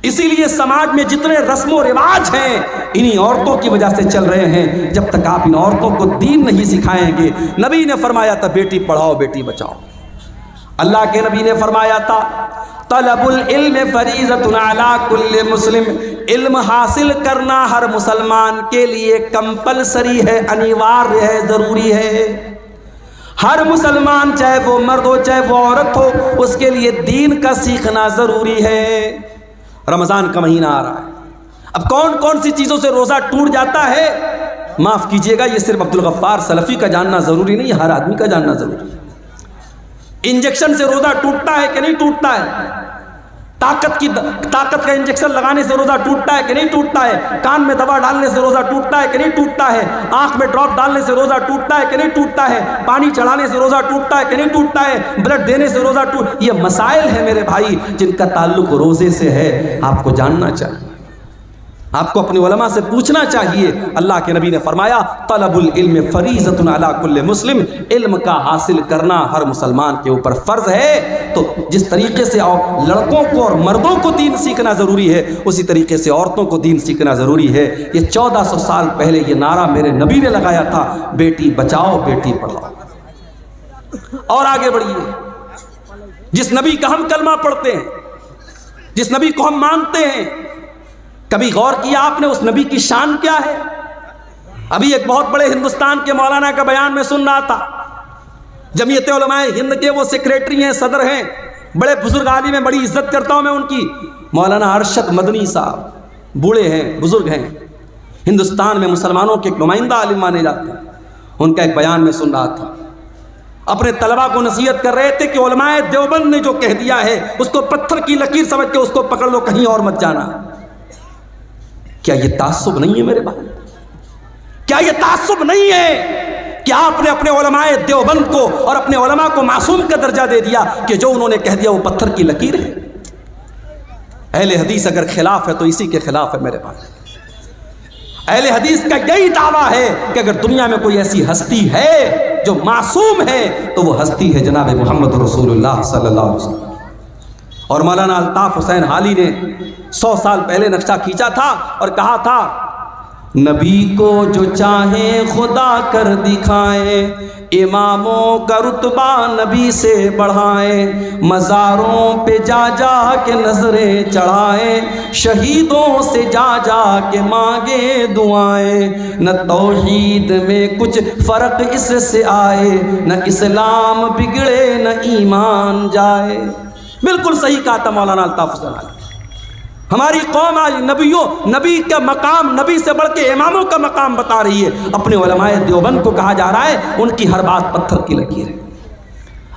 Speaker 1: اسی لیے سماج میں جتنے رسم و رواج ہیں انہی عورتوں کی وجہ سے چل رہے ہیں۔ جب تک آپ ان عورتوں کو دین نہیں سکھائیں گے، نبی نے فرمایا تھا بیٹی پڑھاؤ بیٹی بچاؤ، اللہ کے نبی نے فرمایا تھا طلب العلم فریضۃ علی کل مسلم، علم حاصل کرنا ہر مسلمان کے لیے کمپلسری ہے، انیواریہ ہے، ضروری ہے۔ ہر مسلمان چاہے وہ مرد ہو چاہے وہ عورت ہو، اس کے لیے دین کا سیکھنا ضروری ہے۔ رمضان کا مہینہ آ رہا ہے، اب کون کون سی چیزوں سے روزہ ٹوٹ جاتا ہے؟ معاف کیجئے گا، یہ صرف عبدالغفار سلفی کا جاننا ضروری نہیں، ہر آدمی کا جاننا ضروری ہے۔ انجیکشن سے روزہ ٹوٹتا ہے کہ نہیں ٹوٹتا ہے؟ طاقت کا انجیکشن لگانے سے روزہ ٹوٹتا ہے کہ نہیں ٹوٹتا ہے؟ کان میں دوا ڈالنے سے روزہ ٹوٹتا ہے کہ نہیں ٹوٹتا ہے؟ آنکھ میں ڈراپ ڈالنے سے روزہ ٹوٹتا ہے کہ نہیں ٹوٹتا ہے؟ پانی چڑھانے سے روزہ ٹوٹتا ہے کہ نہیں ٹوٹتا ہے؟ بلڈ دینے سے روزہ یہ مسائل ہیں میرے بھائی جن کا تعلق روزے سے ہے، آپ کو جاننا چاہیے، آپ کو اپنے علماء سے پوچھنا چاہیے۔ اللہ کے نبی نے فرمایا طلب العلم فریضۃ علی کل مسلم، علم کا حاصل کرنا ہر مسلمان کے اوپر فرض ہے۔ تو جس طریقے سے لڑکوں کو اور مردوں کو دین سیکھنا ضروری ہے، اسی طریقے سے عورتوں کو دین سیکھنا ضروری ہے۔ یہ 1400 سال پہلے یہ نعرہ میرے نبی نے لگایا تھا، بیٹی بچاؤ بیٹی پڑھاؤ۔ اور آگے بڑھیے، جس نبی کا ہم کلمہ پڑھتے ہیں، جس نبی کو ہم مانتے ہیں، کبھی غور کیا آپ نے اس نبی کی شان کیا ہے؟ ابھی ایک بہت بڑے ہندوستان کے مولانا کا بیان میں سن رہا تھا، جمعیت علماء ہند کے وہ سیکریٹری ہیں، صدر ہیں، بڑے بزرگ عالم ہیں، بڑی عزت کرتا ہوں میں ان کی، مولانا ارشد مدنی صاحب، بوڑھے ہیں، بزرگ ہیں، ہندوستان میں مسلمانوں کے ایک نمائندہ عالم مانے جاتے ہیں۔ ان کا ایک بیان میں سن رہا تھا، اپنے طلباء کو نصیحت کر رہے تھے کہ علماء دیوبند نے جو کہہ دیا ہے اس کو پتھر کی لکیر سمجھ کے اس کو پکڑ لو، کہیں اور مت جانا۔ کیا یہ تعصب نہیں ہے میرے بھائی؟ کیا یہ تعصب نہیں ہے کہ آپ نے اپنے علماء دیوبند کو اور اپنے علماء کو معصوم کا درجہ دے دیا کہ جو انہوں نے کہہ دیا وہ پتھر کی لکیر ہے؟ اہل حدیث اگر خلاف ہے تو اسی کے خلاف ہے میرے بھائی۔ اہل حدیث کا یہی دعویٰ ہے کہ اگر دنیا میں کوئی ایسی ہستی ہے جو معصوم ہے تو وہ ہستی ہے جناب محمد رسول اللہ صلی اللہ علیہ وسلم۔ اور مولانا الطاف حسین حالی نے 100 سال پہلے نقشہ کھینچا تھا اور کہا تھا نبی کو جو چاہیں خدا کر دکھائیں، اماموں کا رتبہ نبی سے بڑھائیں، مزاروں پہ جا جا کے نظریں چڑھائیں، شہیدوں سے جا جا کے مانگے دعائیں، نہ توحید میں کچھ فرق اس سے آئے، نہ اسلام بگڑے نہ ایمان جائے۔ بالکل صحیح کہا تھا مولانا الطاف حسین علی۔ ہماری قوم آج نبی کا مقام، نبی سے بڑھ کے اماموں کا مقام بتا رہی ہے۔ اپنے علماء دیوبند کو کہا جا رہا ہے ان کی ہر بات پتھر کی لکیر ہے۔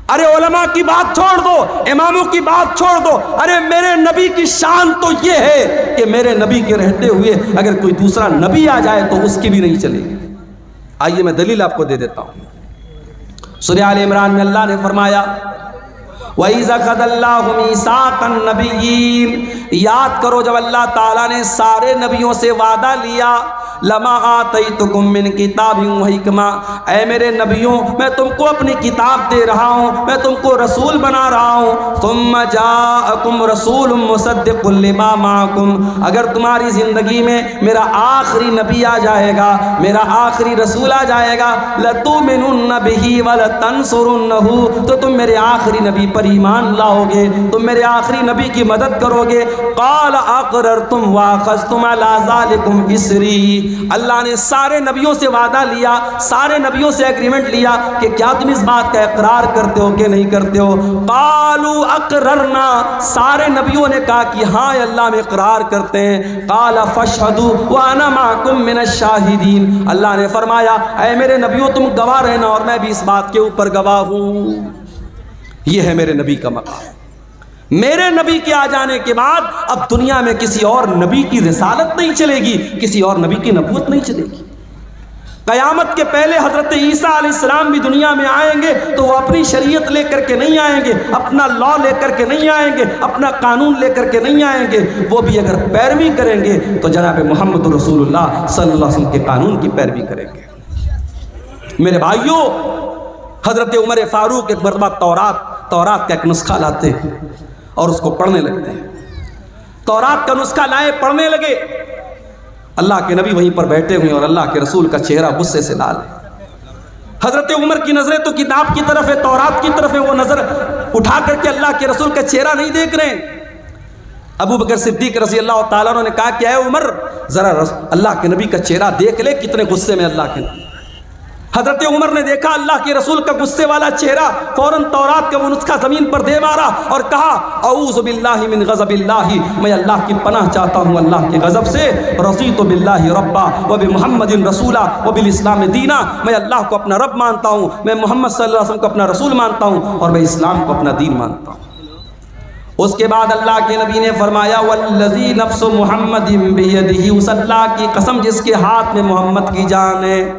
Speaker 1: ارے علماء کی بات چھوڑ دو، اماموں کی بات چھوڑ دو، ارے میرے نبی کی شان تو یہ ہے کہ میرے نبی کے رہتے ہوئے اگر کوئی دوسرا نبی آ جائے تو اس کی بھی نہیں چلے گی۔ آئیے میں دلیل آپ کو دے دیتا ہوں۔ سورہ آل عمران میں اللہ نے فرمایا وَإِذَا أَخَذَ اللَّهُ مِيثَاقَ النَّبِيِّينَ، یاد کرو جب اللہ تعالیٰ نے سارے نبیوں سے وعدہ لیا، لَمَا آتَيْتُكُم مِّن كِتَابٍ وَحِكْمَةٍ، اے میرے نبیوں میں تم کو اپنی کتاب دے رہا ہوں، میں تم کو رسول بنا رہا ہوں، ثُمَّ جَاءَكُمْ رَسُولٌ مُّصَدِّقٌ لِّمَا مَعَكُمْ، اگر تمہاری زندگی میں میرا آخری نبی آ جائے گا، میرا آخری رسول آ جائے گا، لَتُؤْمِنُنَّ بِهِ وَلَتَنصُرُنَّهُ، تو تم میرے آخری نبی پر ایمان لاؤ گے، تم میرے آخری نبی کی مدد کرو گے۔ قال اقررتم واخذتم علی ذلکم اسری، اللہ نے سارے نبیوں سے وعدہ لیا، سارے نبیوں سے ایگریمنٹ لیا کہ کیا تم اس بات کا اقرار کرتے ہو کہ نہیں کرتے ہو؟ قالوا اقررنا، سارے نبیوں نے کہا کہ ہاں اللہ میں اقرار کرتے ہیں۔ قال فاشهدوا وانا معكم من الشاہدین، اللہ نے فرمایا اے میرے نبیوں تم گواہ رہنا اور میں بھی اس بات کے اوپر گواہ ہوں۔ یہ ہے میرے نبی کا مقام۔ میرے نبی کے آ جانے کے بعد اب دنیا میں کسی اور نبی کی رسالت نہیں چلے گی، کسی اور نبی کی نبوت نہیں چلے گی۔ قیامت کے پہلے حضرت عیسیٰ علیہ السلام بھی دنیا میں آئیں گے تو وہ اپنی شریعت لے کر کے نہیں آئیں گے، اپنا لا لے کر کے نہیں آئیں گے، اپنا قانون لے کر کے نہیں آئیں گے۔ وہ بھی اگر پیروی کریں گے تو جناب محمد رسول اللہ صلی اللہ علیہ وسلم کے قانون کی پیروی کریں گے۔ میرے بھائیوں، حضرت عمر فاروق ایک مرتبہ تورات کا ایک نسخہ لاتے ہیں اور اس کو پڑھنے لگتے ہیں۔ تورات کا نسخہ لائے، پڑھنے لگے، اللہ کے نبی وہیں پر بیٹھے ہوئے اور اللہ کے رسول کا چہرہ غصے سے لال ہے۔ حضرت عمر کی نظریں تو کتاب کی طرف ہے، تورات کی طرف ہے، وہ نظر اٹھا کر کے اللہ کے رسول کا چہرہ نہیں دیکھ رہے ہیں۔ ابو بکر صدیق رضی اللہ تعالیٰ عنہ نے کہا کہ اے عمر ذرا اللہ کے نبی کا چہرہ دیکھ لے، کتنے غصے میں اللہ کے نبی۔ حضرت عمر نے دیکھا اللہ کے رسول کا غصے والا چہرہ، فوراً تورات کا وہ نسخہ زمین پر دے مارا اور کہا اعوذ باللہ من غضب اللہ، میں اللہ کی پناہ چاہتا ہوں اللہ کے غضب سے۔ رضیت باللہ ربا وبمحمد رسولا وبالاسلام دینا، میں اللہ کو اپنا رب مانتا ہوں، میں محمد صلی اللہ علیہ وسلم کو اپنا رسول مانتا ہوں اور میں اسلام کو اپنا دین مانتا ہوں۔ اس کے بعد اللہ کے نبی نے فرمایا والذی نفس محمد بیدہ، اس اللہ کی قسم جس کے ہاتھ میں محمد کی جان ہے،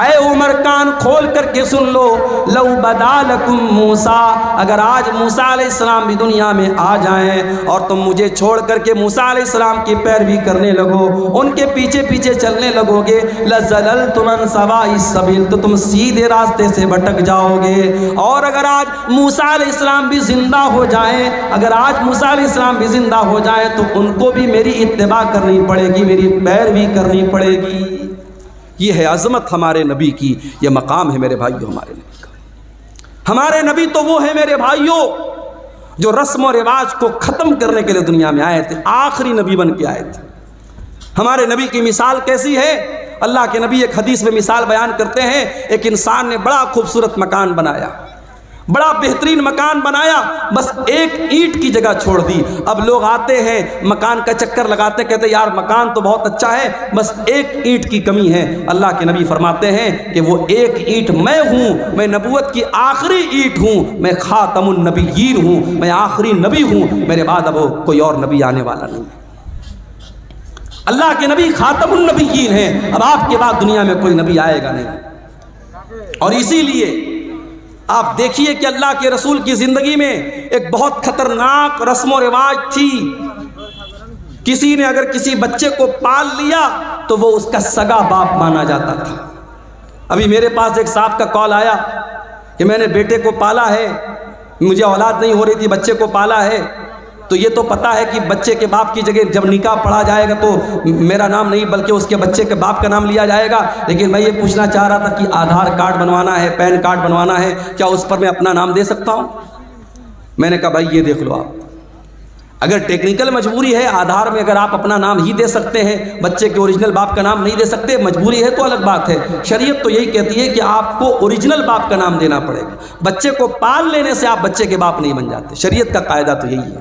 Speaker 1: اے عمر کان کھول کر کے سن لو، لو بدا لکم موسیٰ، اگر آج موسیٰ علیہ السلام بھی دنیا میں آ جائیں اور تم مجھے چھوڑ کر کے موسیٰ علیہ السلام کی پیروی کرنے لگو، ان کے پیچھے پیچھے چلنے لگو گے، لَزَلَلْتُمْ عَنْ سَوَاءِ السَّبِيلِ، تو تم سیدھے راستے سے بھٹک جاؤ گے۔ اور اگر آج موسیٰ علیہ السلام بھی زندہ ہو جائیں، اگر آج موسیٰ علیہ السلام بھی زندہ ہو جائیں تو ان کو بھی میری اتباع کرنی پڑے گی، میری پیروی کرنی پڑے گی۔ یہ ہے عظمت ہمارے نبی کی، یہ مقام ہے میرے بھائیوں ہمارے نبی کا۔ ہمارے نبی تو وہ ہے میرے بھائیوں جو رسم و رواج کو ختم کرنے کے لیے دنیا میں آئے تھے، آخری نبی بن کے آئے تھے۔ ہمارے نبی کی مثال کیسی ہے؟ اللہ کے نبی ایک حدیث میں مثال بیان کرتے ہیں، ایک انسان نے بڑا خوبصورت مکان بنایا، بڑا بہترین مکان بنایا، بس ایک اینٹ کی جگہ چھوڑ دی۔ اب لوگ آتے ہیں مکان کا چکر لگاتے، کہتے یار مکان تو بہت اچھا ہے، بس ایک اینٹ کی کمی ہے۔ اللہ کے نبی فرماتے ہیں کہ وہ ایک اینٹ میں ہوں، میں نبوت کی آخری اینٹ ہوں، میں خاتم النبیین ہوں، میں آخری نبی ہوں، میرے بعد اب کوئی اور نبی آنے والا نہیں۔ اللہ کے نبی خاتم النبیین ہیں، اب آپ کے بعد دنیا میں کوئی نبی آئے گا نہیں۔ اور اسی لیے آپ دیکھیے کہ اللہ کے رسول کی زندگی میں ایک بہت خطرناک رسم و رواج تھی۔ کسی نے اگر کسی بچے کو پال لیا تو وہ اس کا سگا باپ مانا جاتا تھا۔ ابھی میرے پاس ایک صاحب کا کال آیا کہ میں نے بیٹے کو پالا ہے، مجھے اولاد نہیں ہو رہی تھی، بچے کو پالا ہے، تو یہ تو پتہ ہے کہ بچے کے باپ کی جگہ جب نکاح پڑھا جائے گا تو میرا نام نہیں بلکہ اس کے بچے کے باپ کا نام لیا جائے گا. لیکن میں یہ پوچھنا چاہ رہا تھا کہ آدھار کارڈ بنوانا ہے, پین کارڈ بنوانا ہے, کیا اس پر میں اپنا نام دے سکتا ہوں؟ میں نے کہا بھائی یہ دیکھ لو, آپ اگر ٹیکنیکل مجبوری ہے آدھار میں اگر آپ اپنا نام ہی دے سکتے ہیں, بچے کے اوریجنل باپ کا نام نہیں دے سکتے, مجبوری ہے تو الگ بات ہے. شریعت تو یہی کہتی ہے کہ آپ کو اوریجنل باپ کا نام دینا پڑے گا. بچے کو پال لینے سے آپ بچے کے باپ نہیں بن جاتے. شریعت کا قاعدہ تو یہی ہے.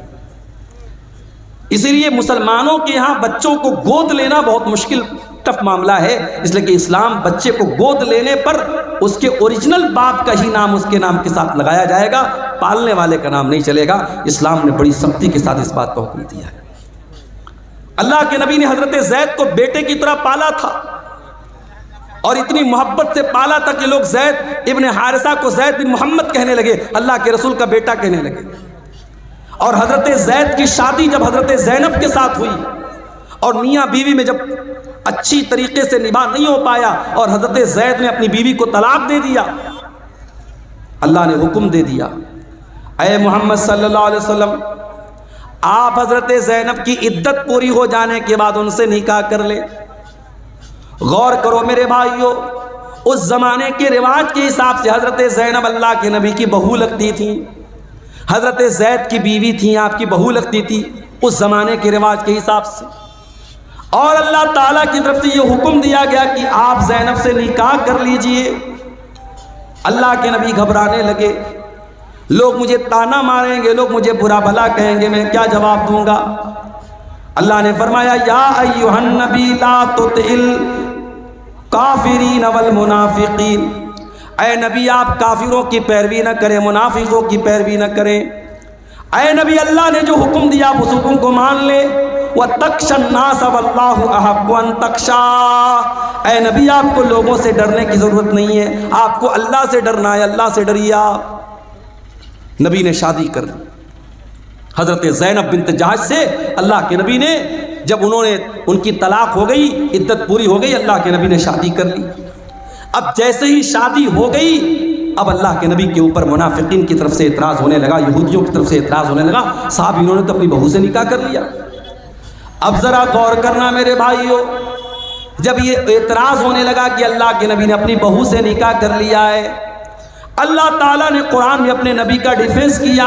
Speaker 1: اسی لیے مسلمانوں کے یہاں بچوں کو گود لینا بہت مشکل ٹف معاملہ ہے, اس لیے کہ اسلام بچے کو گود لینے پر اس کے اوریجنل باپ کا ہی نام اس کے نام کے ساتھ لگایا جائے گا, پالنے والے کا نام نہیں چلے گا. اسلام نے بڑی سختی کے ساتھ اس بات کا حکم دیا ہے. اللہ کے نبی نے حضرت زید کو بیٹے کی طرح پالا تھا اور اتنی محبت سے پالا تھا کہ لوگ زید ابن حارثہ کو زید بن محمد کہنے لگے, اللہ کے رسول کا بیٹا کہنے لگے. اور حضرت زید کی شادی جب حضرت زینب کے ساتھ ہوئی اور میاں بیوی میں جب اچھی طریقے سے نباہ نہیں ہو پایا اور حضرت زید نے اپنی بیوی کو طلاق دے دیا, اللہ نے حکم دے دیا اے محمد صلی اللہ علیہ وسلم آپ حضرت زینب کی عدت پوری ہو جانے کے بعد ان سے نکاح کر لے. غور کرو میرے بھائیو, اس زمانے کے رواج کے حساب سے حضرت زینب اللہ کے نبی کی بہو لگتی تھی, حضرت زید کی بیوی تھی, آپ کی بہو لگتی تھی اس زمانے کے رواج کے حساب سے. اور اللہ تعالیٰ کی طرف سے یہ حکم دیا گیا کہ آپ زینب سے نکاح کر لیجئے. اللہ کے نبی گھبرانے لگے, لوگ مجھے تانا ماریں گے, لوگ مجھے برا بھلا کہیں گے, میں کیا جواب دوں گا؟ اللہ نے فرمایا یا ایھا النبی لا تطع الکافرین والمنافقین, اے نبی آپ کافروں کی پیروی نہ کریں, منافقوں کی پیروی نہ کریں. اے نبی اللہ نے جو حکم دیا آپ اس حکم کو مان لیں. وَتَخْشَى النَّاسَ وَاللَّهُ أَحَقُّ أَن تَخْشَىٰ, اے نبی آپ کو لوگوں سے ڈرنے کی ضرورت نہیں ہے, آپ کو اللہ سے ڈرنا ہے, اللہ سے ڈریے آپ. نبی نے شادی کر لی حضرت زینب بنت جہش سے. اللہ کے نبی نے جب انہوں نے ان کی طلاق ہو گئی, عدت پوری ہو گئی, اللہ کے نبی نے شادی کر لی. اب جیسے ہی شادی ہو گئی اب اللہ کے نبی کے اوپر منافقین کی طرف سے اعتراض ہونے لگا, یہودیوں کی طرف سے اعتراض ہونے لگا, صاحب انہوں نے تو اپنی بہو سے نکاح کر لیا. اب ذرا غور کرنا میرے بھائیو, جب یہ اعتراض ہونے لگا کہ اللہ کے نبی نے اپنی بہو سے نکاح کر لیا ہے, اللہ تعالیٰ نے قرآن میں اپنے نبی کا ڈیفنس کیا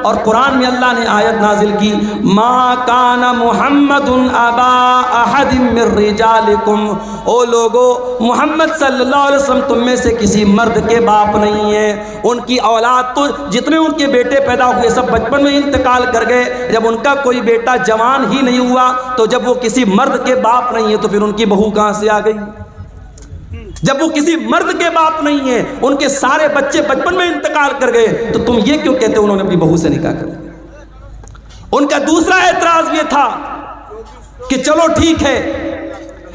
Speaker 1: اور قرآن میں اللہ نے آیت نازل کی ما کان محمد ابا احد من رجالکم, او لوگو محمد صلی اللہ علیہ وسلم تم میں سے کسی مرد کے باپ نہیں ہے. ان کی اولاد تو جتنے ان کے بیٹے پیدا ہوئے سب بچپن میں انتقال کر گئے. جب ان کا کوئی بیٹا جوان ہی نہیں ہوا تو جب وہ کسی مرد کے باپ نہیں ہے تو پھر ان کی بہو کہاں سے آ گئی؟ جب وہ کسی مرد کے باپ نہیں ہیں, ان کے سارے بچے بچپن میں انتقال کر گئے, تو تم یہ کیوں کہتے انہوں نے اپنی بہو سے نکاح کر لیا؟ ان کا دوسرا اعتراض یہ تھا کہ چلو ٹھیک ہے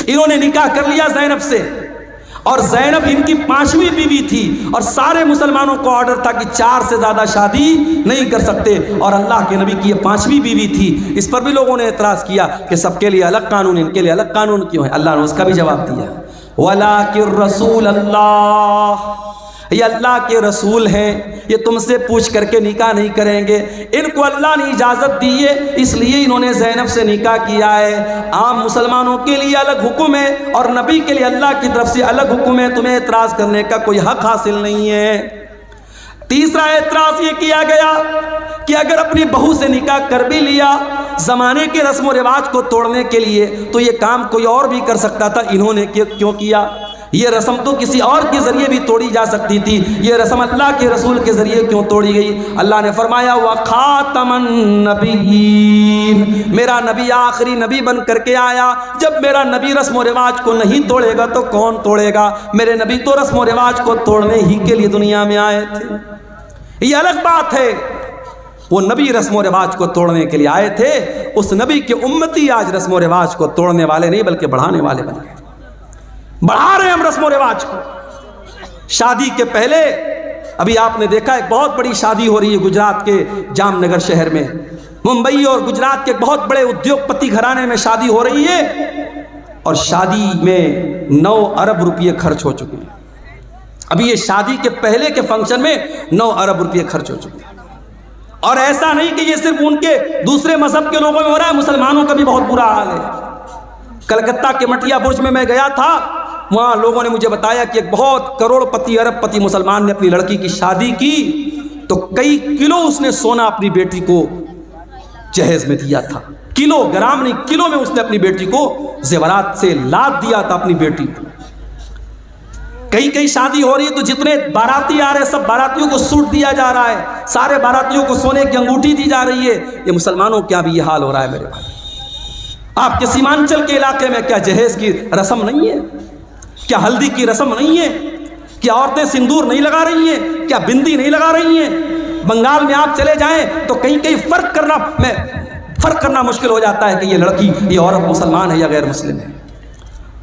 Speaker 1: انہوں نے نکاح کر لیا زینب سے, اور زینب ان کی 5ویں بیوی تھی اور سارے مسلمانوں کو آرڈر تھا کہ 4 سے زیادہ شادی نہیں کر سکتے, اور اللہ کے نبی کی یہ 5ویں بیوی تھی. اس پر بھی لوگوں نے اعتراض کیا کہ سب کے لیے الگ قانون, ان کے لیے الگ قانون کیوں ہے؟ اللہ نے اس کا بھی جواب دیا وَلَٰكِن رَّسُولَ اللَّهِ, یہ اللہ کے رسول ہیں, یہ تم سے پوچھ کر کے نکاح نہیں کریں گے. ان کو اللہ نے اجازت دی ہے اس لیے انہوں نے زینب سے نکاح کیا ہے. عام مسلمانوں کے لیے الگ حکم ہے اور نبی کے لیے اللہ کی طرف سے الگ حکم ہے, تمہیں اعتراض کرنے کا کوئی حق حاصل نہیں ہے. تیسرا اعتراض یہ کیا گیا کہ اگر اپنی بہو سے نکاح کر بھی لیا زمانے کے رسم و رواج کو توڑنے کے لیے تو یہ کام کوئی اور بھی کر سکتا تھا, انہوں نے کیوں کیا؟ یہ رسم تو کسی اور کے ذریعے بھی توڑی جا سکتی تھی, یہ رسم اللہ کے رسول کے ذریعے کیوں توڑی گئی؟ اللہ نے فرمایا وَخَاتَمَ النَّبِيِّينَ, میرا نبی آخری نبی بن کر کے آیا. جب میرا نبی رسم و رواج کو نہیں توڑے گا تو کون توڑے گا؟ میرے نبی تو رسم و رواج کو توڑنے ہی کے لیے دنیا میں آئے تھے. یہ الگ بات ہے, وہ نبی رسم و رواج کو توڑنے کے لیے آئے تھے, اس نبی کے امتی آج رسم و رواج کو توڑنے والے نہیں بلکہ بڑھانے والے بن گئے. بڑھا رہے ہیں ہم رسم و رواج کو. شادی کے پہلے ابھی آپ نے دیکھا ایک بہت بڑی شادی ہو رہی ہے گجرات کے جام نگر شہر میں, ممبئی اور گجرات کے بہت بڑے ادیوگ پتی گھرانے میں شادی ہو رہی ہے اور شادی میں 9 ارب روپے خرچ ہو چکے ہیں. ابھی یہ شادی کے پہلے کے فنکشن میں 9 ارب روپے خرچ ہو چکے ہیں. اور ایسا نہیں کہ یہ صرف ان کے دوسرے مذہب کے لوگوں میں ہو رہا ہے، مسلمانوں کا بھی بہت برا حال ہے۔ کلکتہ کے مٹیا برج میں گیا تھا، وہاں لوگوں نے مجھے بتایا کہ ایک بہت کروڑ پتی ارب پتی مسلمان نے اپنی لڑکی کی شادی کی تو کئی کلو اس نے سونا اپنی بیٹی کو جہیز میں دیا تھا، کلو، گرام نہیں، کلو میں اس نے اپنی بیٹی کو زیورات سے لاد دیا تھا اپنی بیٹی کو۔ کئی شادی ہو رہی ہے تو جتنے باراتی آ رہے ہیں سب باراتیوں کو سوٹ دیا جا رہا ہے، سارے باراتیوں کو سونے کی انگوٹھی دی جا رہی ہے۔ یہ مسلمانوں کیا بھی یہ حال ہو رہا ہے میرے بھائی؟ آپ کے سیمانچل کے علاقے میں کیا جہیز کی رسم نہیں ہے؟ کیا ہلدی کی رسم نہیں ہے؟ کیا عورتیں سندور نہیں لگا رہی ہیں؟ کیا بندی نہیں لگا رہی ہیں؟ بنگال میں آپ چلے جائیں تو کہیں فرق کرنا مشکل ہو جاتا ہے کہ یہ لڑکی، یہ عورت مسلمان ہے یا غیر مسلم ہے۔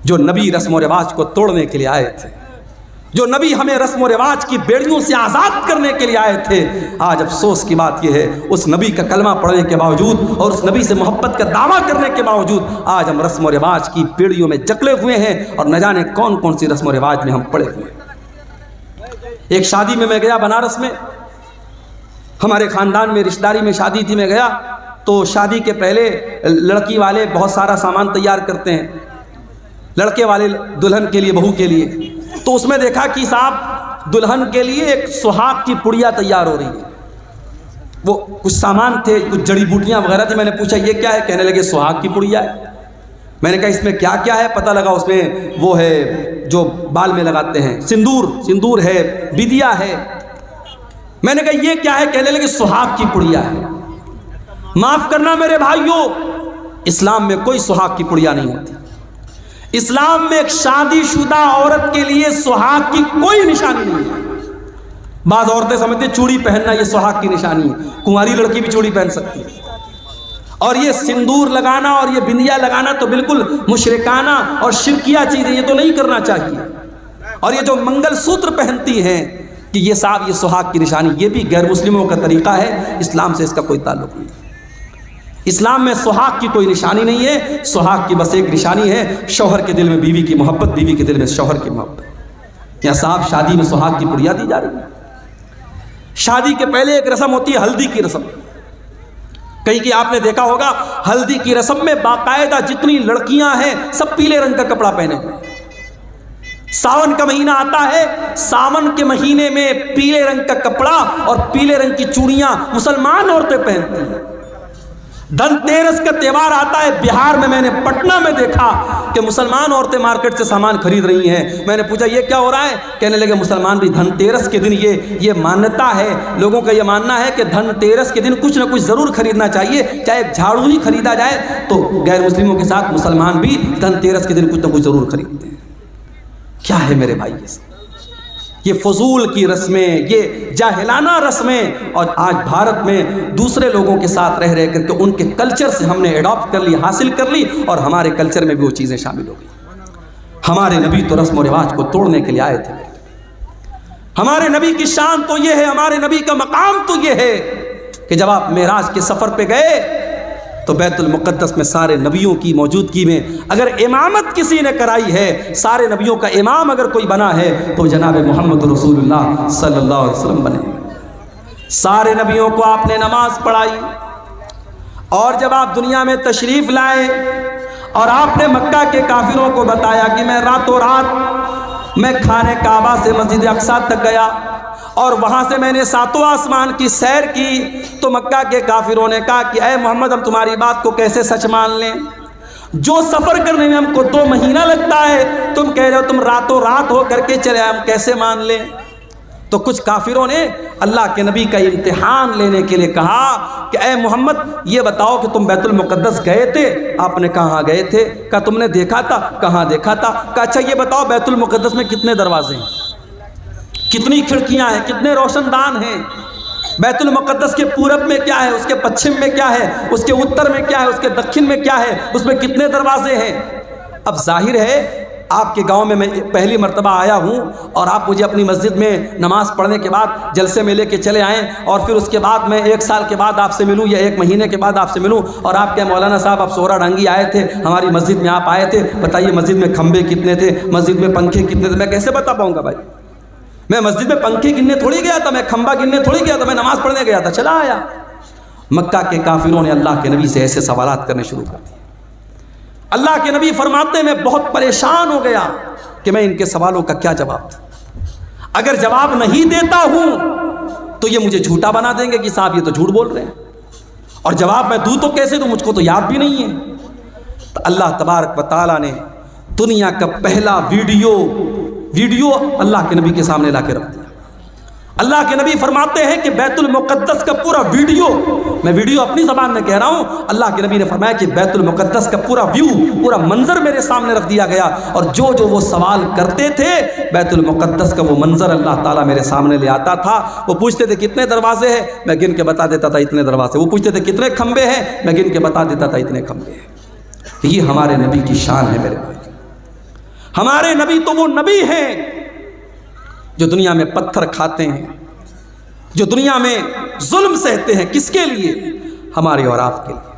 Speaker 1: جو نبی رسم و رواج کو توڑنے کے لیے آئے تھے، جو نبی ہمیں رسم و رواج کی بیڑیوں سے آزاد کرنے کے لیے آئے تھے، آج افسوس کی بات یہ ہے اس نبی کا کلمہ پڑھنے کے باوجود اور اس نبی سے محبت کا دعویٰ کرنے کے باوجود آج ہم رسم و رواج کی بیڑیوں میں جکڑے ہوئے ہیں اور نہ جانے کون کون سی رسم و رواج میں ہم پڑے ہوئے ہیں۔ ایک شادی میں گیا بنارس میں، ہمارے خاندان میں رشتہ داری میں شادی تھی، میں گیا تو شادی کے پہلے لڑکی والے بہت سارا سامان تیار کرتے ہیں، لڑکے والے دلہن کے لیے، بہو کے لیے، تو اس میں دیکھا کہ صاحب دلہن کے لیے ایک سہاگ کی پڑیا تیار ہو رہی ہے۔ وہ کچھ سامان تھے، کچھ جڑی بوٹیاں وغیرہ تھے، میں نے پوچھا یہ کیا ہے؟ کہنے لگے سہاگ کی پڑیا ہے۔ میں نے کہا اس میں کیا کیا ہے؟ پتہ لگا اس میں وہ ہے جو بال میں لگاتے ہیں، سندور ہے، بدیا ہے۔ میں نے کہا یہ کیا ہے؟ کہنے لگے سہاگ کی پڑیا ہے۔ معاف کرنا میرے بھائیوں، اسلام میں کوئی سہاگ کی پڑیا نہیں ہوتی۔ اسلام میں ایک شادی شدہ عورت کے لیے سہاگ کی کوئی نشانی نہیں ہے۔ بعض عورتیں سمجھتے ہیں چوڑی پہننا یہ سہاگ کی نشانی ہے، کنواری لڑکی بھی چوڑی پہن سکتی ہے، اور یہ سندور لگانا اور یہ بندیا لگانا تو بالکل مشرکانہ اور شرکیہ چیز ہے، یہ تو نہیں کرنا چاہیے۔ اور یہ جو منگل سوتر پہنتی ہیں کہ یہ صاحب یہ سہاگ کی نشانی، یہ بھی غیر مسلموں کا طریقہ ہے، اسلام سے اس کا کوئی تعلق نہیں۔ اسلام میں سہاگ کی کوئی نشانی نہیں ہے، سہاگ کی بس ایک نشانی ہے شوہر کے دل میں بیوی کی محبت، بیوی کے دل میں شوہر کی محبت۔ یا صاحب شادی میں سہاگ کی پڑیا دی جا رہی ہے۔ شادی کے پہلے ایک رسم ہوتی ہے ہلدی کی رسم، کہیں کہ آپ نے دیکھا ہوگا ہلدی کی رسم میں باقاعدہ جتنی لڑکیاں ہیں سب پیلے رنگ کا کپڑا پہنے ہوئے۔ ساون کا مہینہ آتا ہے، ساون کے مہینے میں پیلے رنگ کا کپڑا اور پیلے رنگ کی چوڑیاں مسلمان عورتیں پہنتی ہیں۔ دھن تیرس کا تہوار آتا ہے، بہار میں نے پٹنہ میں دیکھا کہ مسلمان عورتیں مارکیٹ سے سامان خرید رہی ہیں۔ میں نے پوچھا یہ کیا ہو رہا ہے؟ کہنے لگے مسلمان بھی دھن تیرس کے دن یہ مانتا ہے، لوگوں کا یہ ماننا ہے کہ دھن تیرس کے دن کچھ نہ کچھ ضرور خریدنا چاہیے، چاہے ایک جھاڑو ہی خریدا جائے تو غیر مسلموں کے ساتھ مسلمان بھی دھن تیرس کے دن کچھ نہ کچھ ضرور خریدتے ہیں۔ کیا ہے میرے بھائی یہ فضول کی رسمیں، یہ جاہلانہ رسمیں، اور آج بھارت میں دوسرے لوگوں کے ساتھ رہ کر کے ان کے کلچر سے ہم نے ایڈاپٹ کر لی، حاصل کر لی، اور ہمارے کلچر میں بھی وہ چیزیں شامل ہو گئی۔ ہمارے نبی تو رسم و رواج کو توڑنے کے لیے آئے تھے۔ ہمارے نبی کی شان تو یہ ہے، ہمارے نبی کا مقام تو یہ ہے کہ جب آپ معراج کے سفر پہ گئے تو بیت المقدس میں سارے نبیوں کی موجودگی میں اگر امامت کسی نے کرائی ہے، سارے نبیوں کا امام اگر کوئی بنا ہے تو جناب محمد رسول اللہ صلی اللہ علیہ وسلم بنے۔ سارے نبیوں کو آپ نے نماز پڑھائی، اور جب آپ دنیا میں تشریف لائے اور آپ نے مکہ کے کافروں کو بتایا کہ میں راتوں رات میں خانہ کعبہ سے مسجد اقصیٰ تک گیا اور وہاں سے میں نے ساتوں آسمان کی سیر کی، تو مکہ کے کافروں نے کہا کہ اے محمد ہم تمہاری بات کو کیسے سچ مان لیں؟ جو سفر کرنے میں ہم کو 2 مہینہ لگتا ہے تم کہہ رہے ہو تم راتوں رات ہو کر کے چلے، ہم کیسے مان لیں؟ تو کچھ کافروں نے اللہ کے نبی کا امتحان لینے کے لیے کہا کہ اے محمد یہ بتاؤ کہ تم بیت المقدس گئے تھے؟ آپ نے کہاں گئے تھے؟ کہا تم نے دیکھا تھا؟ کہاں دیکھا تھا؟ کہا اچھا یہ بتاؤ بیت المقدس میں کتنے دروازے ہیں، کتنی کھڑکیاں ہیں، کتنے روشن دان ہیں؟ بیت المقدس کے پورب میں کیا ہے، اس کے پچھم میں کیا ہے، اس کے اتر میں کیا ہے، اس کے دکھن میں کیا ہے، اس میں کتنے دروازے ہیں؟ اب ظاہر ہے آپ کے گاؤں میں پہلی مرتبہ آیا ہوں اور آپ مجھے اپنی مسجد میں نماز پڑھنے کے بعد جلسے میں لے کے چلے آئیں، اور پھر اس کے بعد میں 1 سال کے بعد آپ سے ملوں یا 1 مہینے کے بعد آپ سے ملوں اور آپ کے مولانا صاحب آپ سورا ڈھنگی آئے تھے ہماری مسجد میں، آپ آئے تھے، بتائیے مسجد میں کھمبے کتنے تھے، مسجد میں پنکھے کتنے تھے؟ میں کیسے بتا پاؤں گا بھائی؟ میں مسجد میں پنکھے گننے تھوڑی گیا تھا، میں کھمبا گننے تھوڑی گیا تھا، میں نماز پڑھنے گیا تھا، چلا آیا۔ مکہ کے کافروں نے اللہ کے نبی سے ایسے سوالات کرنے شروع کر دیے۔ اللہ کے نبی فرماتے میں بہت پریشان ہو گیا کہ میں ان کے سوالوں کا کیا جواب دوں۔ اگر جواب نہیں دیتا ہوں تو یہ مجھے جھوٹا بنا دیں گے کہ صاحب یہ تو جھوٹ بول رہے ہیں، اور جواب میں دوں تو کیسے دوں، مجھ کو تو یاد بھی نہیں ہے۔ تو اللہ تبارک و تعالیٰ نے دنیا کا پہلا ویڈیو اللہ کے نبی کے سامنے لا کے رکھ دیا۔ اللہ کے نبی فرماتے ہیں کہ بیت المقدس کا پورا ویڈیو، میں ویڈیو اپنی زبان میں کہہ رہا ہوں، اللہ کے نبی نے فرمایا کہ بیت المقدس کا پورا پورا منظر میرے سامنے رکھ دیا گیا، اور جو وہ سوال کرتے تھے بیت المقدس کا وہ منظر اللہ تعالیٰ میرے سامنے لے آتا تھا۔ وہ پوچھتے تھے کتنے دروازے ہیں، میں گن کے بتا دیتا تھا اتنے دروازے۔ وہ پوچھتے تھے کتنے کھمبے ہیں، میں گن کے بتا دیتا تھا اتنے کھمبے ہیں۔ یہ ہمارے نبی کی شان ہے میرے بھائی۔ ہمارے نبی تو وہ نبی ہیں جو دنیا میں پتھر کھاتے ہیں، جو دنیا میں ظلم سہتے ہیں، کس کے لیے؟ ہمارے اور آپ کے لیے۔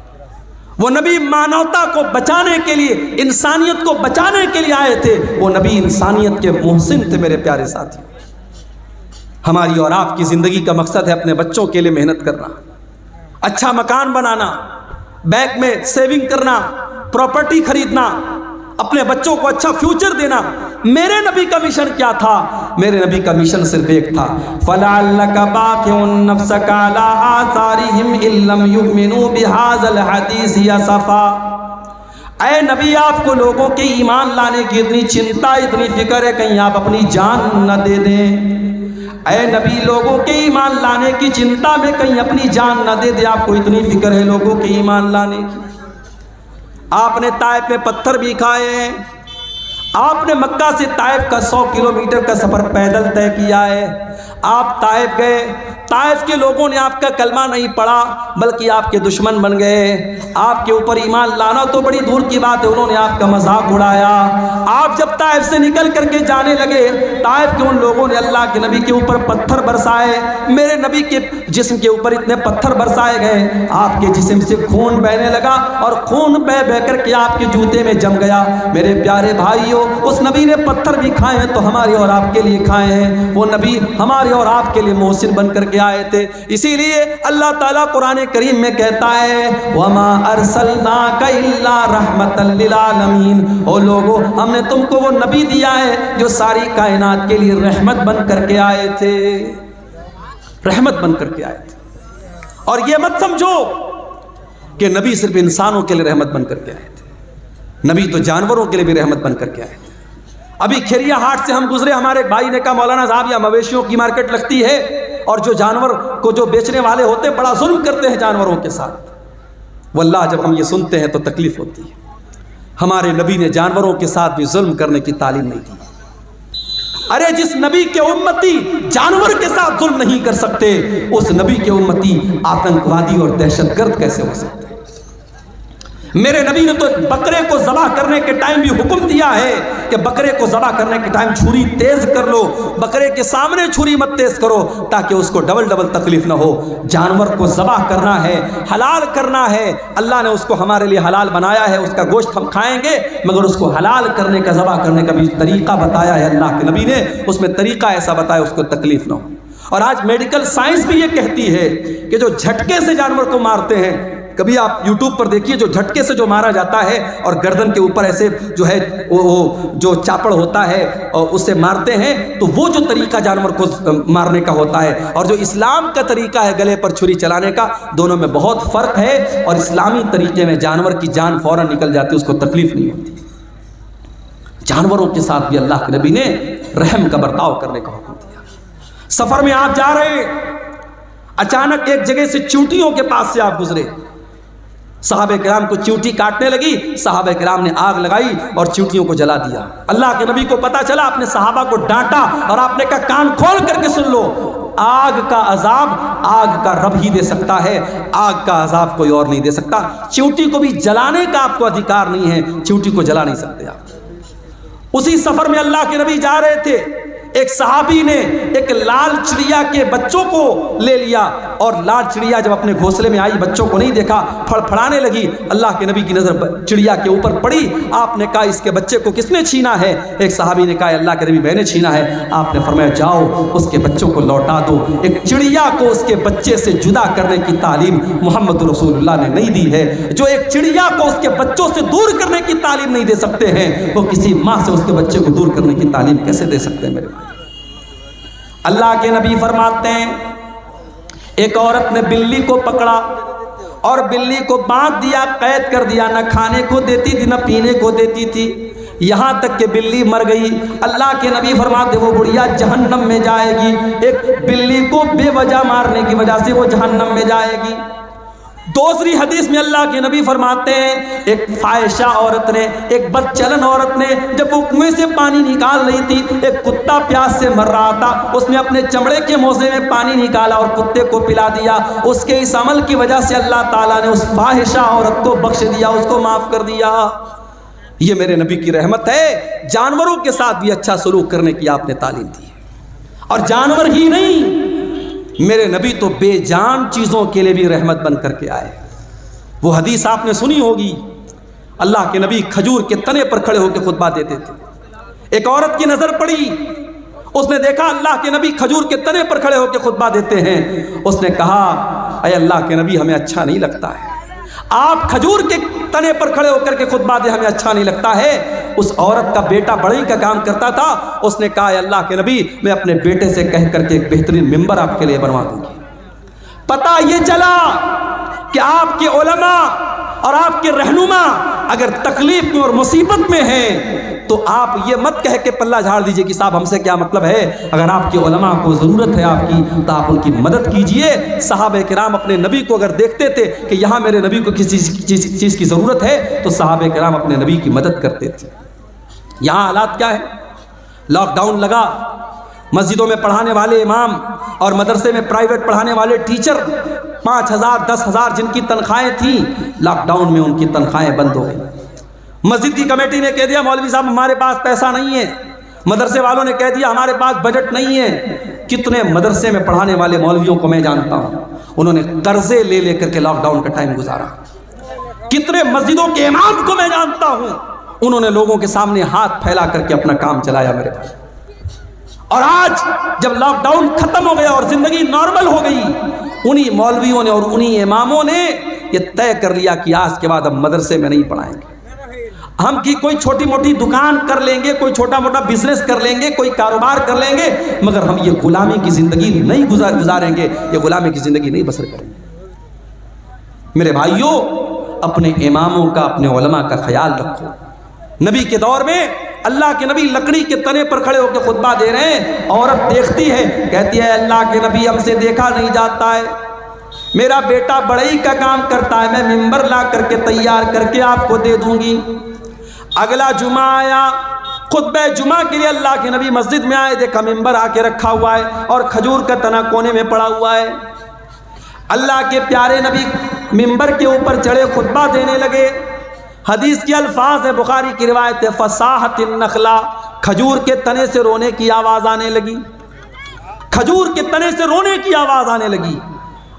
Speaker 1: وہ نبی مانوتا کو بچانے کے لیے، انسانیت کو بچانے کے لیے آئے تھے۔ وہ نبی انسانیت کے محسن تھے میرے پیارے ساتھی۔ ہماری اور آپ کی زندگی کا مقصد ہے اپنے بچوں کے لیے محنت کرنا، اچھا مکان بنانا، بینک میں سیونگ کرنا، پراپرٹی خریدنا، اپنے بچوں کو اچھا فیوچر دینا۔ میرے نبی کا مشن کیا تھا؟ میرے نبی کا مشن صرف ایک تھا، فَلَعَلَّكَ بَاخِعٌ نَفْسَكَ عَلَىٰ آثَارِهِمْ إِن لَّمْ يُؤْمِنُوا بِهَٰذَا الْحَدِيثِ أَسَفًا۔ اے نبی، آپ کو لوگوں کے ایمان لانے کی اتنی چنتا، اتنی فکر ہے، کہیں آپ اپنی جان نہ دے دیں۔ اے نبی، لوگوں کے ایمان لانے کی چنتا میں کہیں اپنی جان نہ دے دیں، آپ کو اتنی فکر ہے لوگوں کے ایمان لانے کی۔ آپ نے طائف میں پتھر بھی کھائے ہیں، آپ نے مکہ سے طائف کا 100 کلومیٹر کا سفر پیدل طے کیا ہے۔ آپ طائف گئے، طائف کے لوگوں نے آپ کا کلمہ نہیں پڑھا بلکہ آپ کے دشمن بن گئے۔ آپ کے اوپر ایمان لانا تو بڑی دور کی بات ہے، انہوں نے آپ کا مذاق اڑایا۔ آپ جب طائف سے نکل کر کے جانے لگے، طائف کے ان لوگوں نے اللہ کے نبی کے اوپر پتھر برسائے، میرے نبی کے جسم کے اوپر اتنے پتھر برسائے گئے، آپ کے جسم سے خون بہنے لگا، اور خون بہ بہ کر کے آپ کے جوتے میں جم گیا۔ میرے پیارے بھائیوں، اس نبی نے پتھر بھی کھائے ہیں تو ہمارے اور آپ کے لیے کھائے ہیں۔ وہ نبی ہمارے اور آپ کے لیے محسن بن کر کے آئے تھے۔ اسی لیے اللہ تعالیٰ قرآن کریم میں کہتا ہے، وَمَا أَرْسَلْنَاكَ إِلَّا رَحْمَةً لِّلْعَالَمِينَ۔ او لوگو، ہم نے تم کو وہ نبی دیا ہے جو ساری کائنات کے لیے رحمت بن کر کے آئے تھے، رحمت بن کر کے آئے تھے۔ اور یہ مت سمجھو کہ نبی صرف انسانوں کے لیے رحمت بن کر کے آئے تھے، نبی تو جانوروں کے لیے بھی رحمت بن کر کے آئے تھے۔ ابھی کھیریا ہاٹ سے ہم گزرے، ہمارے بھائی نے کہا مولانا صاحب یہاں مویشیوں کی مارکیٹ لگتی ہے، اور جو جانور کو جو بیچنے والے ہوتے ہیں بڑا ظلم کرتے ہیں جانوروں کے ساتھ۔ واللہ جب ہم یہ سنتے ہیں تو تکلیف ہوتی ہے۔ ہمارے نبی نے جانوروں کے ساتھ بھی ظلم کرنے کی تعلیم نہیں دی۔ ارے جس نبی کے امتی جانور کے ساتھ ظلم نہیں کر سکتے، اس نبی کے امتی آتنکوادی اور دہشت گرد کیسے ہو سکتے؟ میرے نبی نے تو بکرے کو ذبح کرنے کے ٹائم بھی حکم دیا ہے کہ بکرے کو ذبح کرنے کے ٹائم چھری تیز کر لو، بکرے کے سامنے چھری مت تیز کرو تاکہ اس کو ڈبل تکلیف نہ ہو۔ جانور کو ذبح کرنا ہے، حلال کرنا ہے، اللہ نے اس کو ہمارے لیے حلال بنایا ہے، اس کا گوشت ہم کھائیں گے، مگر اس کو حلال کرنے کا، ذبح کرنے کا بھی طریقہ بتایا ہے اللہ کے نبی نے، اس میں طریقہ ایسا بتایا اس کو تکلیف نہ ہو۔ اور آج میڈیکل سائنس بھی یہ کہتی ہے کہ جو جھٹکے سے جانور کو مارتے ہیں، کبھی آپ یوٹیوب پر دیکھیے، جو جھٹکے سے جو مارا جاتا ہے اور گردن کے اوپر ایسے جو ہے وہ جو چاپڑ ہوتا ہے اور اس سے مارتے ہیں، تو وہ جو طریقہ جانور کو مارنے کا ہوتا ہے اور جو اسلام کا طریقہ ہے گلے پر چھری چلانے کا، دونوں میں بہت فرق ہے۔ اور اسلامی طریقے میں جانور کی جان فوراً نکل جاتی ہے، اس کو تکلیف نہیں ہوتی۔ جانوروں کے ساتھ بھی اللہ کے نبی نے رحم کا برتاؤ کرنے کا حکم دیا۔ سفر میں آپ جا رہے، اچانک ایک جگہ سے چیونٹیوں کے پاس سے آپ گزرے، صحابہ کرام کو چیونٹی کاٹنے لگی، صحابہ کرام نے آگ لگائی اور چیونٹیوں کو جلا دیا۔ اللہ کے نبی کو پتا چلا، آپ نے صحابہ کو ڈانٹا اور آپ نے کہا کان کھول کر کے سن لو، آگ کا عذاب آگ کا رب ہی دے سکتا ہے، آگ کا عذاب کوئی اور نہیں دے سکتا۔ چیونٹی کو بھی جلانے کا آپ کو ادھیکار نہیں ہے، چیونٹی کو جلا نہیں سکتے آپ۔ اسی سفر میں اللہ کے نبی جا رہے تھے، ایک صحابی نے ایک لال چڑیا کے بچوں کو لے لیا اور لال چڑیا جب اپنے گھونسلے میں آئی بچوں کو نہیں دیکھا، پھڑپھڑانے لگی۔ اللہ کے نبی کی نظر چڑیا کے اوپر پڑی۔ آپ نے کہا اس کے بچے کو کس نے چھینا ہے؟ ایک صحابی نے کہا اللہ کے نبی میں نے چھینا ہے۔ آپ نے فرمایا جاؤ اس کے بچوں کو لوٹا دو۔ ایک چڑیا کو اس کے بچے سے جدا کرنے کی تعلیم محمد رسول اللہ نے نہیں دی ہے۔ جو ایک چڑیا کو اس کے بچوں سے دور کرنے کی تعلیم نہیں دے سکتے ہیں، وہ کسی ماں سے اس کے بچے کو دور کرنے کی تعلیم کیسے دے سکتے ہیں میرے بھائی؟ اللہ کے نبی فرماتے ہیں ایک عورت نے بلی کو پکڑا اور بلی کو باندھ دیا، قید کر دیا، نہ کھانے کو دیتی تھی نہ پینے کو دیتی تھی، یہاں تک کہ بلی مر گئی۔ اللہ کے نبی فرماتے وہ بڑھیا جہنم میں جائے گی، ایک بلی کو بے وجہ مارنے کی وجہ سے وہ جہنم میں جائے گی۔ دوسری حدیث میں اللہ کے نبی فرماتے ہیں ایک فاحشہ عورت نے، ایک بدچلن عورت نے جب وہ کنویں سے پانی نکال رہی تھی، ایک کتا پیاس سے مر رہا تھا، اس نے اپنے چمڑے کے موزے میں پانی نکالا اور کتے کو پلا دیا۔ اس کے اس عمل کی وجہ سے اللہ تعالیٰ نے اس فاحشہ عورت کو بخش دیا، اس کو معاف کر دیا۔ یہ میرے نبی کی رحمت ہے۔ جانوروں کے ساتھ بھی اچھا سلوک کرنے کی آپ نے تعلیم دی ہے، اور جانور ہی نہیں، میرے نبی تو بے جان چیزوں کے لیے بھی رحمت بن کر کے آئے۔ وہ حدیث آپ نے سنی ہوگی، اللہ کے نبی کھجور کے تنے پر کھڑے ہو کے خطبہ دیتے تھے۔ ایک عورت کی نظر پڑی، اس نے دیکھا اللہ کے نبی کھجور کے تنے پر کھڑے ہو کے خطبہ دیتے ہیں۔ اس نے کہا اے اللہ کے نبی ہمیں اچھا نہیں لگتا ہے، آپ کھجور کے تنے پر کھڑے ہو کر کے خطبہ دے، ہمیں اچھا نہیں لگتا ہے۔ اس عورت کا بیٹا بڑھئی کا کام کرتا تھا، اس نے کہا اے اللہ کے نبی میں اپنے بیٹے سے کہہ کر کے ایک بہترین ممبر آپ کے لیے بنوا دوں گی۔ پتہ یہ چلا کہ آپ کے علماء اور آپ کے رہنما اگر تکلیف میں اور مصیبت میں ہیں تو آپ یہ مت کہہ کے پلہ جھاڑ دیجئے کہ صاحب ہم سے کیا مطلب ہے، اگر آپ کے علماء کو ضرورت ہے آپ کی تو آپ ان کی مدد کیجئے۔ صحابہ کرام اپنے نبی کو اگر دیکھتے تھے کہ یہاں میرے نبی کو کسی چیز کی ضرورت ہے تو صحابہ کرام اپنے نبی کی مدد کرتے تھے۔ یہاں حالات کیا ہے؟ لاک ڈاؤن لگا، مسجدوں میں پڑھانے والے امام اور مدرسے میں پرائیویٹ پڑھانے والے ٹیچر 5,000 10,000 جن کی تنخواہیں تھیں، لاک ڈاؤن میں ان کی تنخواہیں بند ہو گئی۔ مسجد کی کمیٹی نے کہہ دیا مولوی صاحب ہمارے پاس پیسہ نہیں ہے، مدرسے والوں نے کہہ دیا ہمارے پاس بجٹ نہیں ہے۔ کتنے مدرسے میں پڑھانے والے مولویوں کو میں جانتا ہوں، انہوں نے قرضے لے لے کر کے لاک ڈاؤن کا ٹائم گزارا۔ کتنے مسجدوں کے امام کو میں جانتا ہوں، انہوں نے لوگوں کے سامنے ہاتھ پھیلا کر کے اپنا کام چلایا میرے پاس۔ اور آج جب لاک ڈاؤن ختم ہو گیا اور زندگی نارمل ہو گئی، انہی مولویوں نے اور انہی اماموں نے یہ طے کر لیا کہ آج کے بعد ہم مدرسے میں نہیں پڑھائیں گے، ہم کی کوئی چھوٹی موٹی دکان کر لیں گے، کوئی چھوٹا موٹا بزنس کر لیں گے، کوئی کاروبار کر لیں گے، مگر ہم یہ غلامی کی زندگی نہیں گزاریں گے، یہ غلامی کی زندگی نہیں بسر کریں گے۔ میرے بھائیوں اپنے اماموں کا اپنے علماء کا خیال رکھو۔ نبی کے دور میں اللہ کے نبی لکڑی کے تنے پر کھڑے ہو کے خطبہ دے رہے ہیں، عورت دیکھتی ہے کہتی ہے اللہ کے نبی ہم سے دیکھا نہیں جاتا ہے، میرا بیٹا بڑھئی کا کام کرتا ہے، میں ممبر لا کر کے تیار کر کے آپ کو دے دوں گی۔ اگلا جمعہ آیا، خطبہ جمعہ کے لیے اللہ کے نبی مسجد میں آئے، دیکھا ممبر آ کے رکھا ہوا ہے اور کھجور کا تنا کونے میں پڑا ہوا ہے۔ اللہ کے پیارے نبی ممبر کے اوپر چڑھے خطبہ دینے لگے۔ حدیث کے الفاظ ہے، بخاری کی روایت ہے، فصاحت النخلا، کھجور کے تنے سے رونے کی آواز آنے لگی، کھجور کے تنے سے رونے کی آواز آنے لگی۔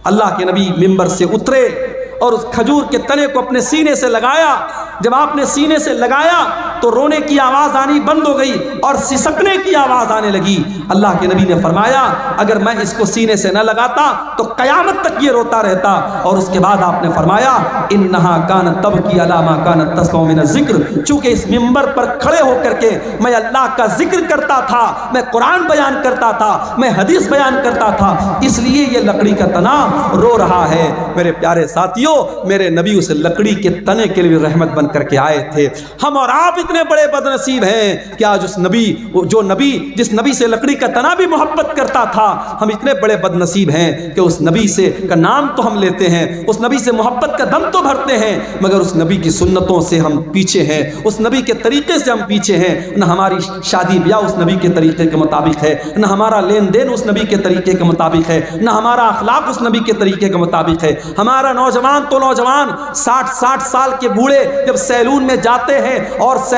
Speaker 1: اللہ کے نبی ممبر سے اترے اور اس کھجور کے تنے کو اپنے سینے سے لگایا۔ جب آپ نے سینے سے لگایا تو رونے کی آواز آنی بند ہو گئی اور سسکنے کی آواز آنے لگی۔ اللہ کے نبی نے فرمایا اگر میں اس کو سینے سے نہ لگاتا تو قیامت تک یہ روتا رہتا۔ اور اس کے بعد آپ نے فرمایا انہا کانت تبکی علی ما کانت تسمع من الذکر، چونکہ اس ممبر پر کھڑے ہو کر کے میں اللہ کا ذکر کرتا تھا، میں قرآن بیان کرتا تھا، میں حدیث بیان کرتا تھا، اس لیے یہ لکڑی کا تنا رو رہا ہے۔ میرے پیارے ساتھیوں میرے نبی اس لکڑی کے تنے کے لیے رحمت بن کر کے آئے تھے۔ ہم اور آپ اتنے بڑے بد نصیب ہیں کہ آج اس نبی جس نبی سے لکڑی کا تنا بھی محبت کرتا تھا، ہم اتنے بڑے بد نصیب ہیں کہ اس نبی سے کا نام تو ہم لیتے ہیں، اس نبی سے محبت کا دم تو بھرتے ہیں، مگر اس نبی کی سنتوں سے ہم پیچھے ہیں، اس نبی کے طریقے سے ہم پیچھے ہیں۔ نہ ہماری شادی بیاہ اس نبی کے طریقے کے مطابق ہے، نہ ہمارا لین دین اس نبی کے طریقے کے مطابق ہے، نہ ہمارا اخلاق اس نبی کے طریقے کے مطابق ہے۔ ہمارا نوجوان 60 سال کے بوڑھے جب سیلون میں جاتے ہیں اور